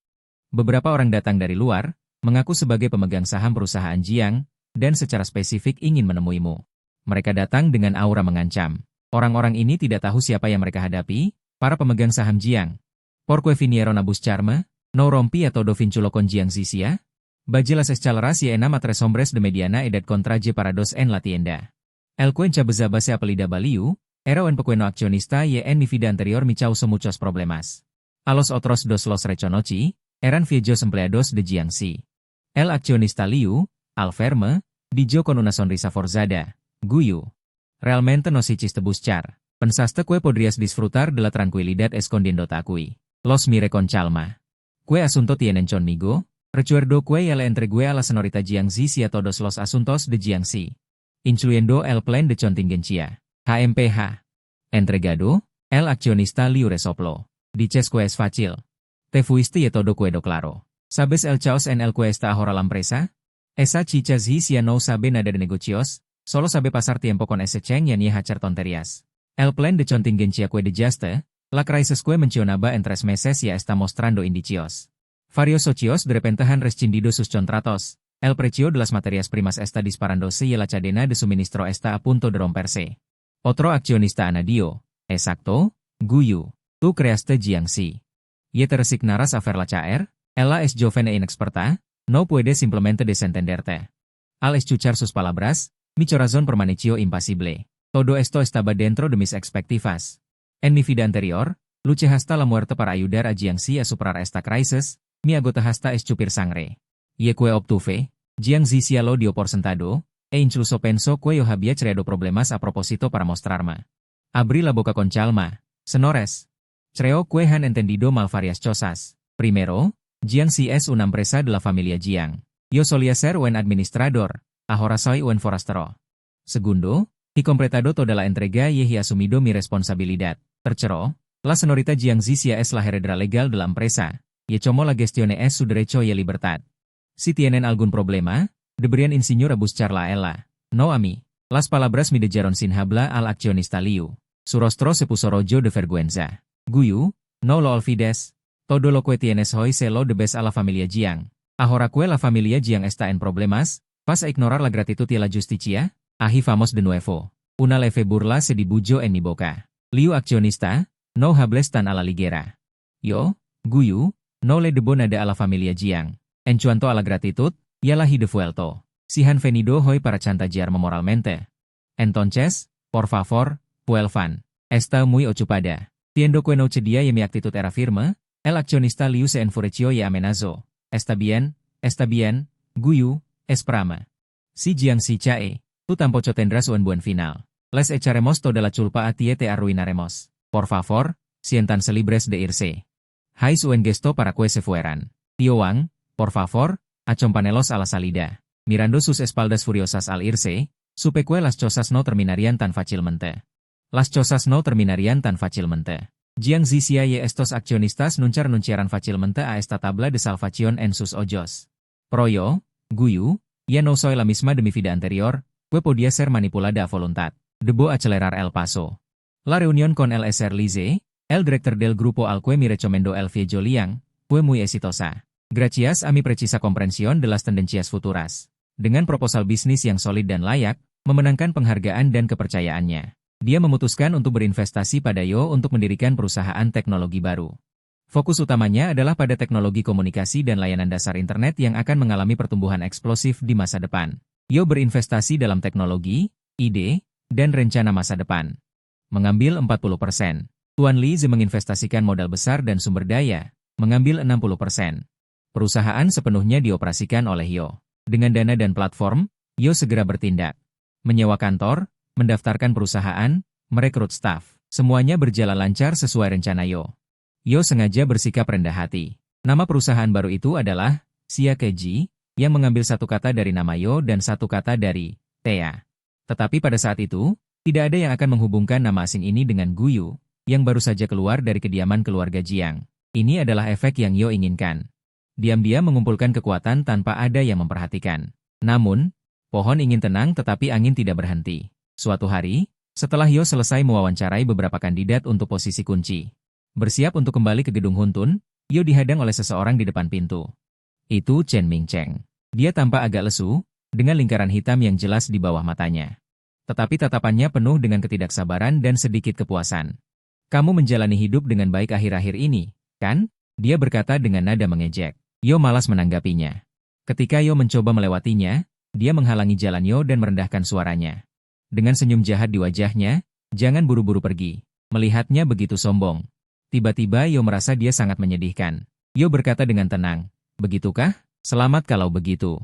Beberapa orang datang dari luar, mengaku sebagai pemegang saham perusahaan Jiang, dan secara spesifik ingin menemuimu. Mereka datang dengan aura mengancam. Orang-orang ini tidak tahu siapa yang mereka hadapi, para pemegang saham Jiang. Porque vinieron a buscarme, no rompi atau do vinculo con Jiang Zixia? Baje las escaleras y enam a tres hombres de mediana edad contraje parados en la tienda. El cuenca base apelida Baliu, era un pequeño accionista y en mi vida anterior me causó muchos problemas. A los otros dos los reconocí, eran viejos empleados de Jiangxi. El accionista Liu, al verme, dijo con una sonrisa forzada, Guyu. Realmente no hiciste buscar. Pensaste que podrías disfrutar de la tranquilidad escondiéndote aquí. Los miré con calma. ¿Qué asunto tienen conmigo? Recuerdo que ya le entregué a la señorita Jiangxi todos los asuntos de Jiangxi, incluyendo el plan de contingencia. HMPH. Entregado, el accionista Liu resopló. Dices que es fácil. Te fuiste y todo quedó claro. ¿Sabes el caos en el que está ahora la empresa? Esa chica Zixia no sabe nada de negocios, solo sabe pasar tiempo con ese Cheng y hacer tonterías. El plan de contingencia que dejaste, la crisis que mencionaba en 3 meses ya está mostrando indicios. Varios socios de repente han rescindido sus contratos. El precio de las materias primas está disparándose y la cadena de suministro está a punto de romperse. Otro accionista añadió, exacto, Guyu, tú creaste Jiangxi. ¿Y te resignarás a verla caer? Ella es joven e inexperta, no puede simplemente desentenderte. Al escuchar sus palabras, mi corazón permaneció impasible. Todo esto estaba dentro de mis expectativas. En mi vida anterior, luché hasta la muerte para ayudar a Jiangxi a superar esta crisis, mi agota hasta escupir sangre. Y que obtuve, Jiangxi lo dio por sentado, e incluso pensó que yo había creado problemas a propósito para mostrarme. Abrí la boca con calma. Señores, creo que han entendido mal varias cosas. Primero, Jiangxi es una empresa de la familia Jiang. Yo solía ser buen administrador, ahora soy buen forastero. Segundo, he completado toda la entrega y he asumido mi responsabilidad. Tercero, la señorita Jiang Zixia es la heredera legal de la empresa, y como la gestione es su derecho y libertad. Si tienen algún problema, deberían insinuar a buscarla a ella, no a mí. Las palabras me dejaron sin habla al accionista Liu. Su rostro se puso rojo de vergüenza. Guyu, no lo olvides. Todo lo que tienes hoy se lo debes a la familia Jiang. Ahora que la familia Jiang está en problemas, ¿vas a ignorar la gratitud y la justicia? Ahí vamos de nuevo. Una leve burla se dibujó en mi boca. Liu accionista, no hables tan a la ligera. Yo, Guyu, no le debo nada a la familia Jiang. En cuanto a la gratitud, ya la he devuelto. Si han venido hoy para chantajearme moralmente. Entonces, por favor, vuelvan. Está muy ocupada. Viendo que no cedía y mi actitud era firme, el accionista Liu se enfureció y amenazó. Está bien, Guyu, espérame. Si Jiang Zichae, tú tampoco tendrás un buen final. Les echaremos toda la culpa a ti y te arruinaremos. Por favor, siéntanse libres de irse. Hais un gesto para que se fueran. Tío Wang, por favor, acompáñelos a la salida. Mirando sus espaldas furiosas al irse, supe que las cosas no terminarían tan fácilmente. Jiang Zixia y estos accionistas nunciaran fácilmente a esta tabla de salvación en sus ojos. Pero yo, Guyu, ya no soy la misma de mi vida anterior, que podía ser manipulada a voluntad. Debo acelerar el paso. La reunión con el Sr. Lize, el director del grupo al que me recomendó el viejo Liang, fue muy exitosa. Gracias a mi precisa comprensión de las tendencias futuras. Dengan proposal bisnis yang solid dan layak, memenangkan penghargaan dan kepercayaannya. Dia memutuskan untuk berinvestasi pada Yo untuk mendirikan perusahaan teknologi baru. Fokus utamanya adalah pada teknologi komunikasi dan layanan dasar internet yang akan mengalami pertumbuhan eksplosif di masa depan. Yo berinvestasi dalam teknologi, ide, dan rencana masa depan. Mengambil 40%. Tuan Lize menginvestasikan modal besar dan sumber daya, mengambil 60%. Perusahaan sepenuhnya dioperasikan oleh Yo. Dengan dana dan platform, Yo segera bertindak. Menyewa kantor, mendaftarkan perusahaan, merekrut staf. Semuanya berjalan lancar sesuai rencana Yo. Yo sengaja bersikap rendah hati. Nama perusahaan baru itu adalah Xia Keji, yang mengambil satu kata dari nama Yo dan satu kata dari Thea. Tetapi pada saat itu, tidak ada yang akan menghubungkan nama asing ini dengan Guyu, yang baru saja keluar dari kediaman keluarga Jiang. Ini adalah efek yang Yo inginkan. Diam-diam mengumpulkan kekuatan tanpa ada yang memperhatikan. Namun, pohon ingin tenang tetapi angin tidak berhenti. Suatu hari, setelah Yo selesai mewawancarai beberapa kandidat untuk posisi kunci, bersiap untuk kembali ke gedung Huntun, Yo dihadang oleh seseorang di depan pintu. Itu Chen Mingcheng. Dia tampak agak lesu, dengan lingkaran hitam yang jelas di bawah matanya. Tetapi tatapannya penuh dengan ketidaksabaran dan sedikit kepuasan. Kamu menjalani hidup dengan baik akhir-akhir ini, kan? Dia berkata dengan nada mengejek. Yo malas menanggapinya. Ketika Yo mencoba melewatinya, dia menghalangi jalan Yo dan merendahkan suaranya. Dengan senyum jahat di wajahnya, jangan buru-buru pergi. Melihatnya begitu sombong. Tiba-tiba Yo merasa dia sangat menyedihkan. Yo berkata dengan tenang, begitukah? Selamat kalau begitu.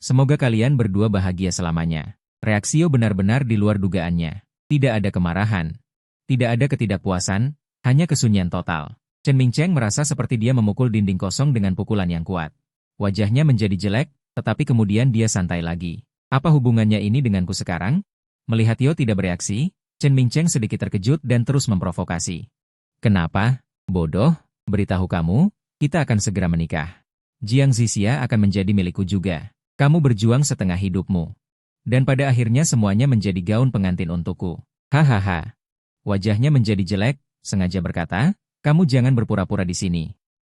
Semoga kalian berdua bahagia selamanya. Reaksi Yo benar-benar di luar dugaannya. Tidak ada kemarahan. Tidak ada ketidakpuasan, hanya kesunyian total. Chen Mingcheng merasa seperti dia memukul dinding kosong dengan pukulan yang kuat. Wajahnya menjadi jelek, tetapi kemudian dia santai lagi. Apa hubungannya ini denganku sekarang? Melihat Yo tidak bereaksi, Chen Mingcheng sedikit terkejut dan terus memprovokasi. Kenapa? Bodoh, beritahu kamu, kita akan segera menikah. Jiang Zixia akan menjadi milikku juga. Kamu berjuang setengah hidupmu. Dan pada akhirnya semuanya menjadi gaun pengantin untukku. Hahaha. Wajahnya menjadi jelek, sengaja berkata, kamu jangan berpura-pura di sini.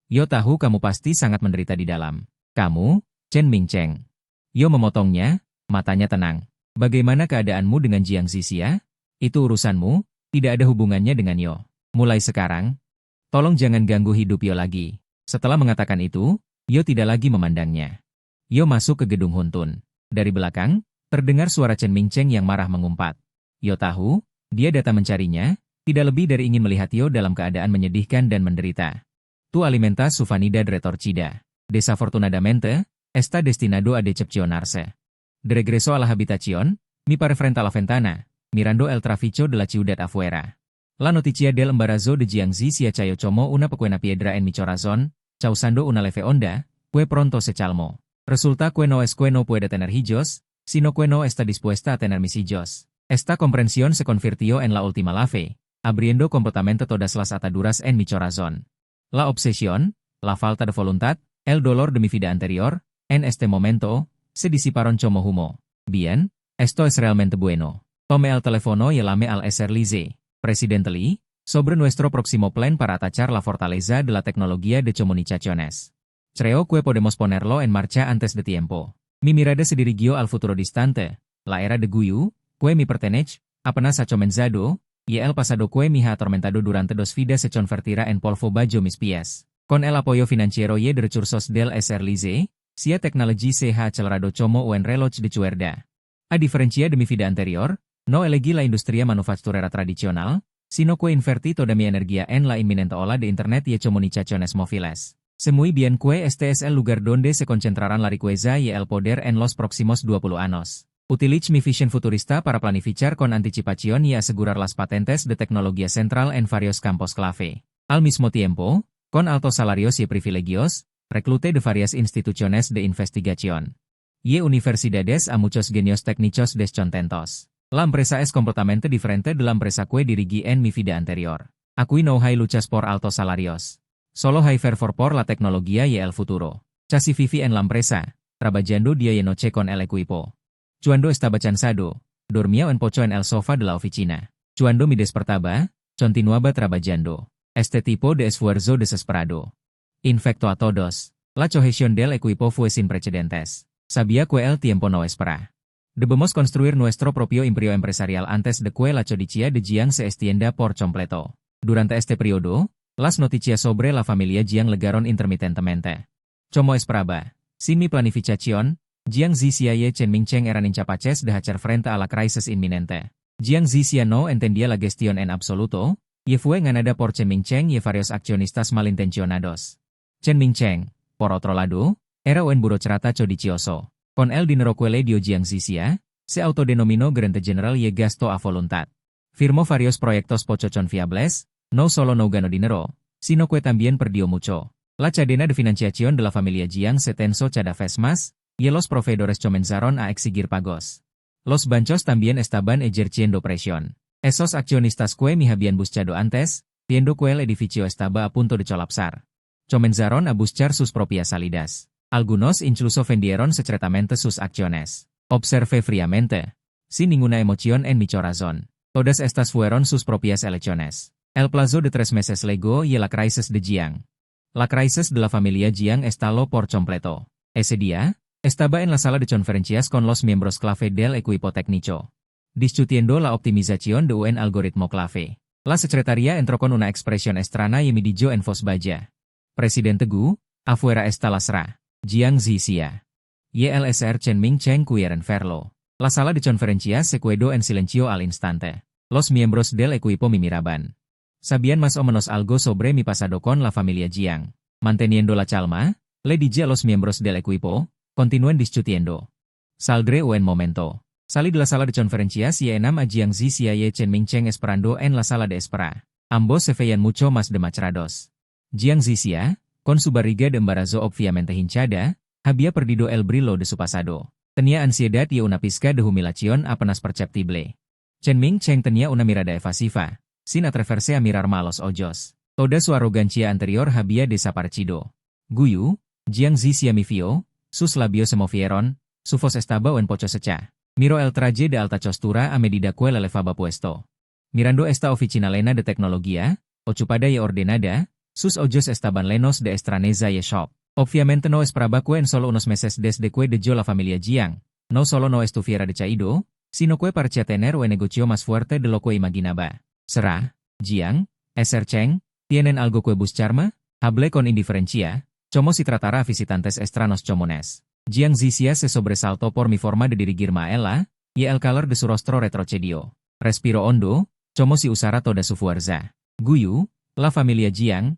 Yo tahu kamu pasti sangat menderita di dalam. Kamu, Chen Mingcheng. Yo memotongnya, matanya tenang. Bagaimana keadaanmu dengan Jiang Zixia? Itu urusanmu, tidak ada hubungannya dengan Yo. Mulai sekarang, tolong jangan ganggu hidup Yo lagi. Setelah mengatakan itu, Yo tidak lagi memandangnya. Yo masuk ke gedung Huntun. Dari belakang, terdengar suara Chen Mingcheng yang marah mengumpat. Yo tahu, dia datang mencarinya, tidak lebih dari ingin melihat Yo dalam keadaan menyedihkan dan menderita. Tu alimenta su vanidad retorcida. Desafortunadamente, está destinado a decepcionarse. De regreso a la habitación, mi pare frente a la ventana, mirando el traficho de la ciudad afuera. La noticia del embarazo de Jiang Zixia cayó como una pequeña piedra en mi corazón, causando una leve onda, fue pronto se calmó. Resulta que no puede tener hijos, sino que no está dispuesta a tener mis hijos. Esta comprensión se convirtió en la última la fe, abriendo completamente todas las ataduras en mi corazón. La obsesión, la falta de voluntad, el dolor de mi vida anterior, en este momento, se disiparon como humo. Bien, esto es realmente bueno. Tome el teléfono y llamé al Sr. Lize, Presidente Lee, sobre nuestro próximo plan para atachar la fortaleza de la tecnología de comunicaciones. Creo que podemos ponerlo en marcha antes de tiempo. Mi mirada se dirigió al futuro distante, la era de Guyu, que mi pertenece, apenas ha comenzado, y el pasado que me ha atormentado durante 2 vidas se convertirá en polvo bajo mis pies. Con el apoyo financiero y de recursos del Sr. Lize, sia tecnologi se ha acelerado como un reloj de cuerda. A diferencia de mi vida anterior, no elegí la industria manufacturera tradicional, sino que invertí toda mi energía en la inminente ola de Internet y comunicaciones móviles. Sé muy bien que este es el lugar donde se concentrarán la riqueza y el poder en los próximos 20 años. Utilizo mi visión futurista para planificar con anticipación y asegurar las patentes de tecnología central en varios campos clave. Al mismo tiempo, con altos salarios y privilegios, recluté de varias instituciones de investigación y universidades a muchos genios técnicos descontentos. La empresa es completamente diferente de la empresa que dirigí en mi vida anterior. Aquí no hay luchas por altos salarios. Solo hay fervor por la tecnología y el futuro. Casi viví en la empresa, trabajando día y noche con el equipo. Cuando estaba cansado, dormía en pocho en el sofá de la oficina. Cuando me despertaba, continuaba trabajando. Este tipo de esfuerzo desesperado infectó a todos. La cohesión del equipo fue sin precedentes. Sabía que el tiempo no espera. Debemos construir nuestro propio imperio empresarial antes de que la codicia de Jiang se extienda por completo. Durante este periodo, las noticias sobre la familia Jiang llegaron intermitentemente. Como esperaba, sin mi planificación, Jiang Zixia y Chen Mingcheng eran incapaces de hacer frente a la crisis inminente. Jiang Zixia no entendía la gestión en absoluto, y fue ganada por Chen Mingcheng y varios accionistas malintencionados. Chen Mingcheng, por otro lado, era un burocrata codicioso. Con el dinero que le dio Jiang Zixia, se autodenominó gerente general y gastó a voluntad. Firmó varios proyectos pochocón fiables, no solo no ganó dinero, sino que también perdió mucho. La cadena de financiación de la familia Jiang se tensó cada vez más, y los proveedores comenzaron a exigir pagos. Los bancos también estaban ejerciendo presión. Esos accionistas que me habían buscado antes, viendo que el edificio estaba a punto de colapsar, comenzaron a buscar sus propias salidas. Algunos incluso vendieron secretamente sus acciones. Observé fríamente, sin ninguna emoción en mi corazón. Todas estas fueron sus propias elecciones. El plazo de 3 meses llegó y la crisis de Jiang. La crisis de la familia Jiang estalló por completo. Ese día, estaba en la sala de conferencias con los miembros clave del equipo técnico, discutiendo la optimización de un algoritmo clave. La secretaria entró con una expresión extraña y me dijo en voz baja: Presidente Gu, afuera está la SRA. Jiang Zixia y el Sr. Chen Mingcheng quieren verlo. La sala de conferencias se quedó en silencio al instante. Los miembros del equipo me miraban. Sabían más o menos algo sobre mi pasado con la familia Jiang. Manteniendo la calma, le dije a los miembros del equipo: continúen discutiendo. Saldré un momento. Salí de la sala de conferencias y enam a Jiang Zixia y Chen Mingcheng esperando en la sala de espera. Ambos se veían mucho más demacrados. Jiang Zixia, con su barriga de embarazo obviamente hinchada, había perdido el brillo de su pasado. Tenía ansiedad y una pizca de humillación apenas perceptible. Chen Mingcheng tenía una mirada evasiva, sin atreverse a mirar malos ojos. Toda su arrogancia anterior había desaparecido. Guyu, Jiang Zixia me vio, sus labios se movieron, su voz estaba un poco seca. Miró el traje de alta costura a medida que le levaba puesto. Mirando esta oficina lena de tecnología, ocupada y ordenada, sus ojos estaban llenos de extrañeza y shock. Obviamente no esperaba que en solo unos meses desde que dejó la familia Jiang, no solo no estuviera decaído, sino que parecía tener un negocio más fuerte de lo que imaginaba. ¿Será, Jiang, Sr. Cheng, tienen algo que buscarme? Hablé con indiferencia, como si tratara a visitantes extraños comunes. Jiang Zixia se sobresaltó por mi forma de dirigirme a ella, y el calor de su rostro retrocedió. Respiró hondo, como si usara toda su fuerza. Guyu, la familia Jiang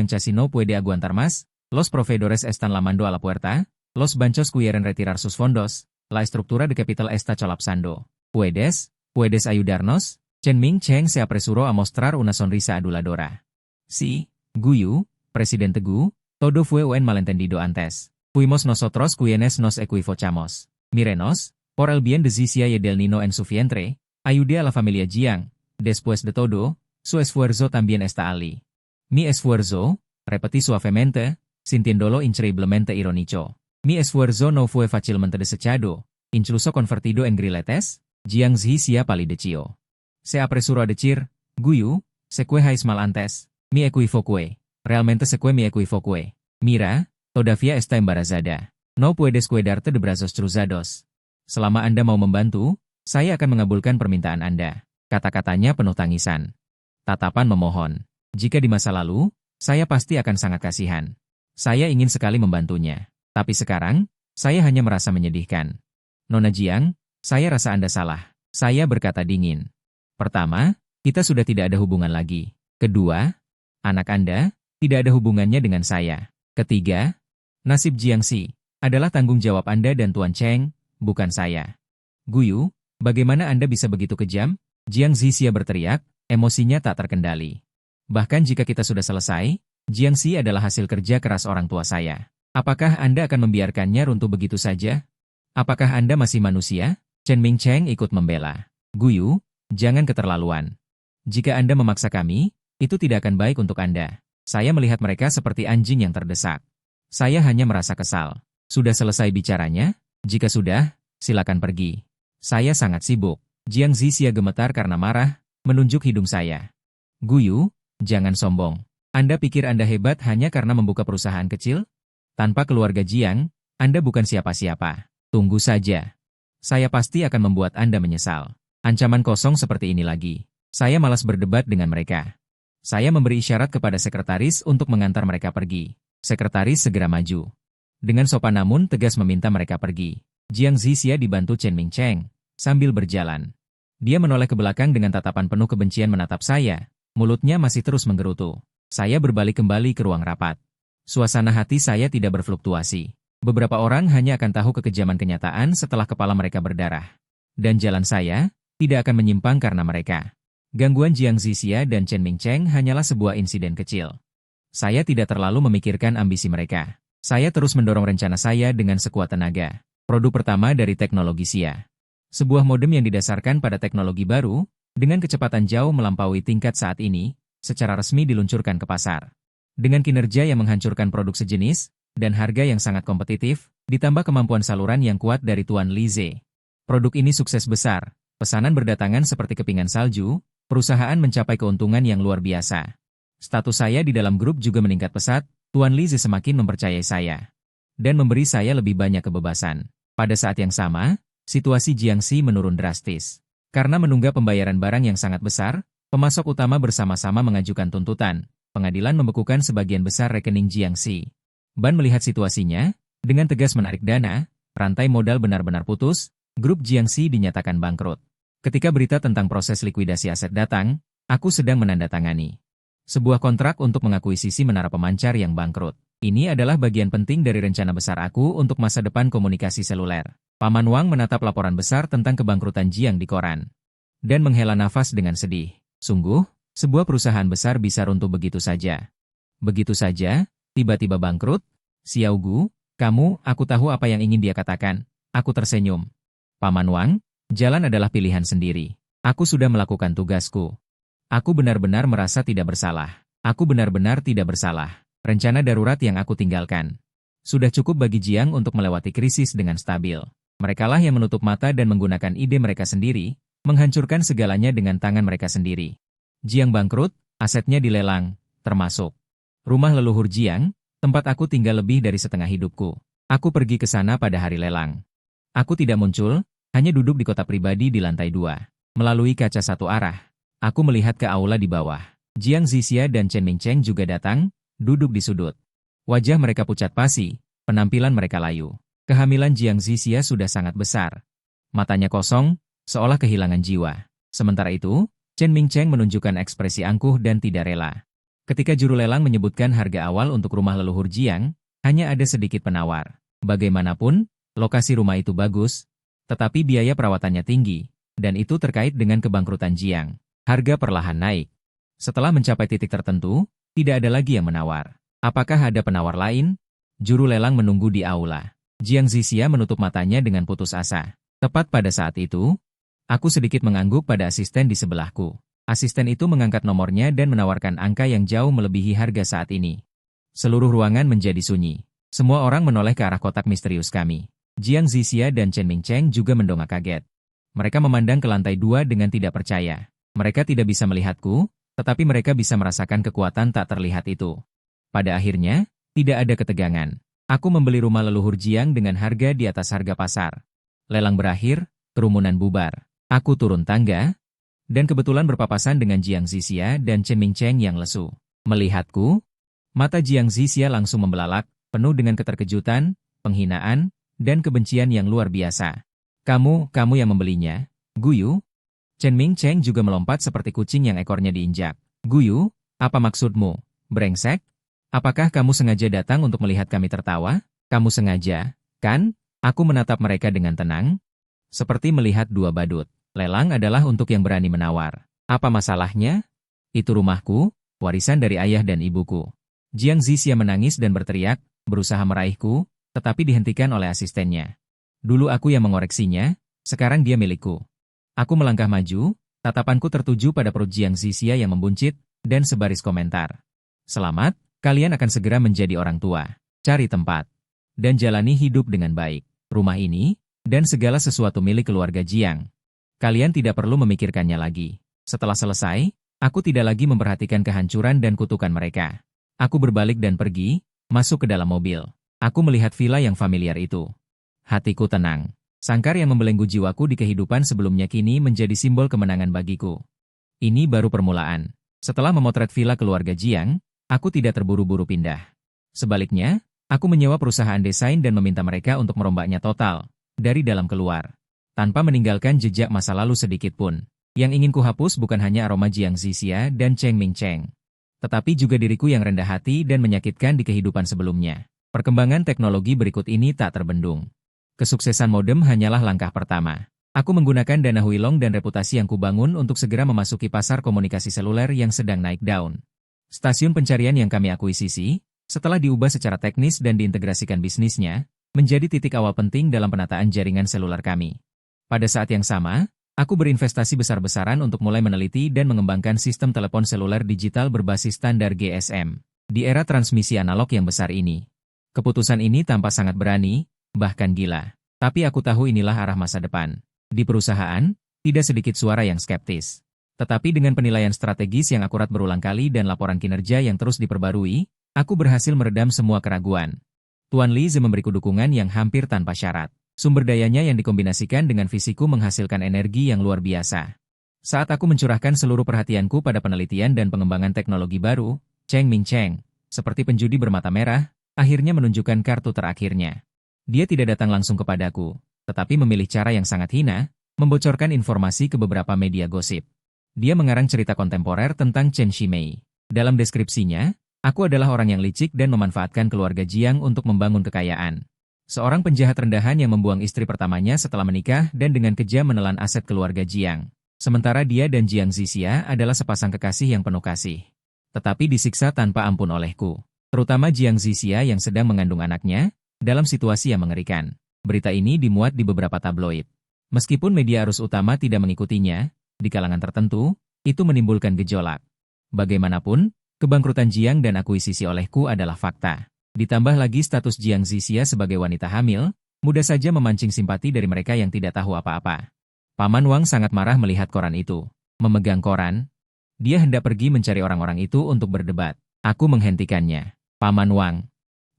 casi no puede aguantar más, los proveedores están llamando a la puerta, los bancos quieren retirar sus fondos, la estructura de capital está colapsando. ¿Puedes ayudarnos? Chen Mingcheng se apresuró a mostrar una sonrisa aduladora. Sí, Guyu, Presidente Gu, todo fue un malentendido antes. Fuimos nosotros quienes nos equivocamos. Mírenos, por el bien de Zicia y del niño en su vientre, ayudé a la familia Jiang. Después de todo, su esfuerzo también está allí. Mi esfuerzo, repetí suavemente, sintiéndolo increíblemente irónico. Mi esfuerzo no fue fácilmente desechado, incluso convertido en grilletes. Jiang Zicia palideció. Se apresuró a decir, Guyu, secuejáis mal antes. Mi equivoqué. Realmente mi equivoqué. Mira, todavía está embarazada. No puedes quedarte de brazos cruzados. Selama Anda mau membantu, saya akan mengabulkan permintaan Anda. Kata-katanya penuh tangisan. Tatapan memohon. Jika di masa lalu, saya pasti akan sangat kasihan. Saya ingin sekali membantunya. Tapi sekarang, saya hanya merasa menyedihkan. Nona Jiang, saya rasa Anda salah. Saya berkata dingin. Pertama, kita sudah tidak ada hubungan lagi. Kedua, anak Anda tidak ada hubungannya dengan saya. Ketiga, nasib Jiangxi adalah tanggung jawab Anda dan Tuan Cheng, bukan saya. Guyu, bagaimana Anda bisa begitu kejam? Jiang Zicia berteriak, emosinya tak terkendali. Bahkan jika kita sudah selesai, Jiangxi adalah hasil kerja keras orang tua saya. Apakah Anda akan membiarkannya runtuh begitu saja? Apakah Anda masih manusia? Chen Mingcheng ikut membela. Guyu, jangan keterlaluan. Jika Anda memaksa kami, itu tidak akan baik untuk Anda. Saya melihat mereka seperti anjing yang terdesak. Saya hanya merasa kesal. Sudah selesai bicaranya? Jika sudah, silakan pergi. Saya sangat sibuk. Jiang Zicia gemetar karena marah, menunjuk hidung saya. Guyu, jangan sombong. Anda pikir Anda hebat hanya karena membuka perusahaan kecil? Tanpa keluarga Jiang, Anda bukan siapa-siapa. Tunggu saja. Saya pasti akan membuat Anda menyesal. Ancaman kosong seperti ini lagi. Saya malas berdebat dengan mereka. Saya memberi isyarat kepada sekretaris untuk mengantar mereka pergi. Sekretaris segera maju. Dengan sopan namun tegas meminta mereka pergi. Jiang Zicia dibantu Chen Mingcheng sambil berjalan. Dia menoleh ke belakang dengan tatapan penuh kebencian menatap saya. Mulutnya masih terus menggerutu. Saya berbalik kembali ke ruang rapat. Suasana hati saya tidak berfluktuasi. Beberapa orang hanya akan tahu kekejaman kenyataan setelah kepala mereka berdarah. Dan jalan saya tidak akan menyimpang karena mereka. Gangguan Jiang Zicia dan Chen Mingcheng hanyalah sebuah insiden kecil. Saya tidak terlalu memikirkan ambisi mereka. Saya terus mendorong rencana saya dengan sekuat tenaga. Produk pertama dari teknologi Xia. Sebuah modem yang didasarkan pada teknologi baru, dengan kecepatan jauh melampaui tingkat saat ini, secara resmi diluncurkan ke pasar. Dengan kinerja yang menghancurkan produk sejenis, dan harga yang sangat kompetitif, ditambah kemampuan saluran yang kuat dari Tuan Lize. Produk ini sukses besar, pesanan berdatangan seperti kepingan salju, perusahaan mencapai keuntungan yang luar biasa. Status saya di dalam grup juga meningkat pesat, Tuan Lize semakin mempercayai saya. Dan memberi saya lebih banyak kebebasan. Pada saat yang sama, situasi Jiangxi menurun drastis. Karena menunggak pembayaran barang yang sangat besar, pemasok utama bersama-sama mengajukan tuntutan. Pengadilan membekukan sebagian besar rekening Jiangxi. Ban melihat situasinya, dengan tegas menarik dana, rantai modal benar-benar putus, grup Jiangxi dinyatakan bangkrut. Ketika berita tentang proses likuidasi aset datang, aku sedang menandatangani sebuah kontrak untuk mengakuisisi menara pemancar yang bangkrut. Ini adalah bagian penting dari rencana besar aku untuk masa depan komunikasi seluler. Paman Wang menatap laporan besar tentang kebangkrutan Jiang di koran. Dan menghela nafas dengan sedih. Sungguh, sebuah perusahaan besar bisa runtuh begitu saja. Begitu saja, tiba-tiba bangkrut? Xiao Gu, kamu, aku tahu apa yang ingin dia katakan. Aku tersenyum. Paman Wang, jalan adalah pilihan sendiri. Aku sudah melakukan tugasku. Aku benar-benar merasa tidak bersalah. Aku benar-benar tidak bersalah. Rencana darurat yang aku tinggalkan. Sudah cukup bagi Jiang untuk melewati krisis dengan stabil. Merekalah yang menutup mata dan menggunakan ide mereka sendiri, menghancurkan segalanya dengan tangan mereka sendiri. Jiang bangkrut, asetnya dilelang, termasuk rumah leluhur Jiang, tempat aku tinggal lebih dari setengah hidupku. Aku pergi ke sana pada hari lelang. Aku tidak muncul, hanya duduk di kotak pribadi di lantai 2. Melalui kaca satu arah, aku melihat ke aula di bawah. Jiang Zicia dan Chen Mingcheng juga datang, duduk di sudut. Wajah mereka pucat pasi, penampilan mereka layu. Kehamilan Jiang Zicia sudah sangat besar. Matanya kosong, seolah kehilangan jiwa. Sementara itu, Chen Mingcheng menunjukkan ekspresi angkuh dan tidak rela. Ketika juru lelang menyebutkan harga awal untuk rumah leluhur Jiang, hanya ada sedikit penawar. Bagaimanapun, lokasi rumah itu bagus, tetapi biaya perawatannya tinggi, dan itu terkait dengan kebangkrutan Jiang. Harga perlahan naik. Setelah mencapai titik tertentu, tidak ada lagi yang menawar. Apakah ada penawar lain? Juru lelang menunggu di aula. Jiang Zixia menutup matanya dengan putus asa. Tepat pada saat itu, aku sedikit mengangguk pada asisten di sebelahku. Asisten itu mengangkat nomornya dan menawarkan angka yang jauh melebihi harga saat ini. Seluruh ruangan menjadi sunyi. Semua orang menoleh ke arah kotak misterius kami. Jiang Zixia dan Chen Mingcheng juga mendongak kaget. Mereka memandang ke lantai 2 dengan tidak percaya. Mereka tidak bisa melihatku, tetapi mereka bisa merasakan kekuatan tak terlihat itu. Pada akhirnya, tidak ada ketegangan. Aku membeli rumah leluhur Jiang dengan harga di atas harga pasar. Lelang berakhir, kerumunan bubar. Aku turun tangga, dan kebetulan berpapasan dengan Jiang Zixia dan Chen Mingcheng yang lesu. Melihatku, mata Jiang Zixia langsung membelalak, penuh dengan keterkejutan, penghinaan, dan kebencian yang luar biasa. Kamu yang membelinya, Guyu? Chen Mingcheng juga melompat seperti kucing yang ekornya diinjak. Guyu, apa maksudmu? Brengsek? Apakah kamu sengaja datang untuk melihat kami tertawa? Kamu sengaja, kan? Aku menatap mereka dengan tenang, seperti melihat dua badut. Lelang adalah untuk yang berani menawar. Apa masalahnya? Itu rumahku, warisan dari ayah dan ibuku. Jiang Zixia menangis dan berteriak, berusaha meraihku, tetapi dihentikan oleh asistennya. Dulu aku yang mengoreksinya, sekarang dia milikku. Aku melangkah maju, tatapanku tertuju pada perut Jiang Zixia yang membuncit, dan sebaris komentar. Selamat, kalian akan segera menjadi orang tua. Cari tempat, dan jalani hidup dengan baik. Rumah ini, dan segala sesuatu milik keluarga Jiang. Kalian tidak perlu memikirkannya lagi. Setelah selesai, aku tidak lagi memperhatikan kehancuran dan kutukan mereka. Aku berbalik dan pergi, masuk ke dalam mobil. Aku melihat villa yang familiar itu. Hatiku tenang. Sangkar yang membelenggu jiwaku di kehidupan sebelumnya kini menjadi simbol kemenangan bagiku. Ini baru permulaan. Setelah memotret villa keluarga Jiang, aku tidak terburu-buru pindah. Sebaliknya, aku menyewa perusahaan desain dan meminta mereka untuk merombaknya total, dari dalam keluar. Tanpa meninggalkan jejak masa lalu sedikit pun. Yang ingin kuhapus bukan hanya aroma Jiang Zixia dan Chen Mingcheng, tetapi juga diriku yang rendah hati dan menyakitkan di kehidupan sebelumnya. Perkembangan teknologi berikut ini tak terbendung. Kesuksesan modem hanyalah langkah pertama. Aku menggunakan dana Huilong dan reputasi yang kubangun untuk segera memasuki pasar komunikasi seluler yang sedang naik daun. Stasiun pencarian yang kami akuisisi, setelah diubah secara teknis dan diintegrasikan bisnisnya, menjadi titik awal penting dalam penataan jaringan seluler kami. Pada saat yang sama, aku berinvestasi besar-besaran untuk mulai meneliti dan mengembangkan sistem telepon seluler digital berbasis standar GSM. Di era transmisi analog yang besar ini, keputusan ini tampak sangat berani, bahkan gila. Tapi aku tahu inilah arah masa depan. Di perusahaan, tidak sedikit suara yang skeptis. Tetapi dengan penilaian strategis yang akurat berulang kali dan laporan kinerja yang terus diperbarui, aku berhasil meredam semua keraguan. Tuan Lize memberiku dukungan yang hampir tanpa syarat. Sumber dayanya yang dikombinasikan dengan fisiku menghasilkan energi yang luar biasa. Saat aku mencurahkan seluruh perhatianku pada penelitian dan pengembangan teknologi baru, Chen Mingcheng, seperti penjudi bermata merah, akhirnya menunjukkan kartu terakhirnya. Dia tidak datang langsung kepadaku, tetapi memilih cara yang sangat hina, membocorkan informasi ke beberapa media gosip. Dia mengarang cerita kontemporer tentang Chen Shimei. Dalam deskripsinya, aku adalah orang yang licik dan memanfaatkan keluarga Jiang untuk membangun kekayaan. Seorang penjahat rendahan yang membuang istri pertamanya setelah menikah dan dengan kejam menelan aset keluarga Jiang. Sementara dia dan Jiang Zixia adalah sepasang kekasih yang penuh kasih. Tetapi disiksa tanpa ampun olehku. Terutama Jiang Zixia yang sedang mengandung anaknya, dalam situasi yang mengerikan. Berita ini dimuat di beberapa tabloid. Meskipun media arus utama tidak mengikutinya, di kalangan tertentu, itu menimbulkan gejolak. Bagaimanapun, kebangkrutan Jiang dan akuisisi olehku adalah fakta. Ditambah lagi status Jiang Zixia sebagai wanita hamil, mudah saja memancing simpati dari mereka yang tidak tahu apa-apa. Paman Wang sangat marah melihat koran itu. Memegang koran, dia hendak pergi mencari orang-orang itu untuk berdebat. Aku menghentikannya. Paman Wang,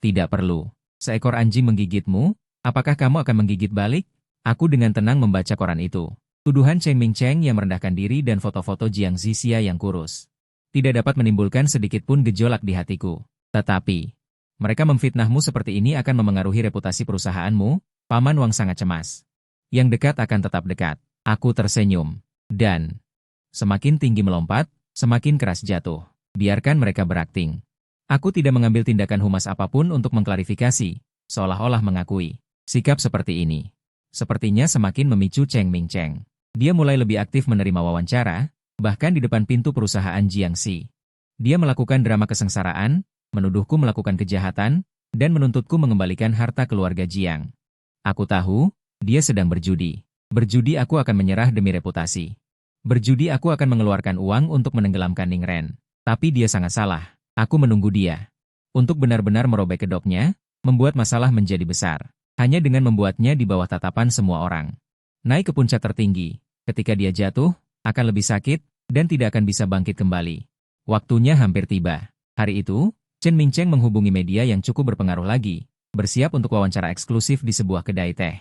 tidak perlu. Seekor anjing menggigitmu, apakah kamu akan menggigit balik? Aku dengan tenang membaca koran itu. Tuduhan Chen Mingcheng yang merendahkan diri dan foto-foto Jiang Zixia yang kurus tidak dapat menimbulkan sedikit pun gejolak di hatiku. Tetapi mereka memfitnahmu seperti ini akan memengaruhi reputasi perusahaanmu, Paman Wang sangat cemas. Yang dekat akan tetap dekat. Aku tersenyum. Dan semakin tinggi melompat, semakin keras jatuh. Biarkan mereka berakting. Aku tidak mengambil tindakan humas apapun untuk mengklarifikasi, seolah-olah mengakui. Sikap seperti ini sepertinya semakin memicu Chen Mingcheng. Dia mulai lebih aktif menerima wawancara, bahkan di depan pintu perusahaan Jiangxi. Dia melakukan drama kesengsaraan, menuduhku melakukan kejahatan, dan menuntutku mengembalikan harta keluarga Jiang. Aku tahu, dia sedang berjudi. Berjudi aku akan menyerah demi reputasi. Berjudi aku akan mengeluarkan uang untuk menenggelamkan Ning Ren. Tapi dia sangat salah. Aku menunggu dia. Untuk benar-benar merobek kedoknya, membuat masalah menjadi besar. Hanya dengan membuatnya di bawah tatapan semua orang. Naik ke puncak tertinggi. Ketika dia jatuh, akan lebih sakit, dan tidak akan bisa bangkit kembali. Waktunya hampir tiba. Hari itu, Chen Mingcheng menghubungi media yang cukup berpengaruh lagi, bersiap untuk wawancara eksklusif di sebuah kedai teh.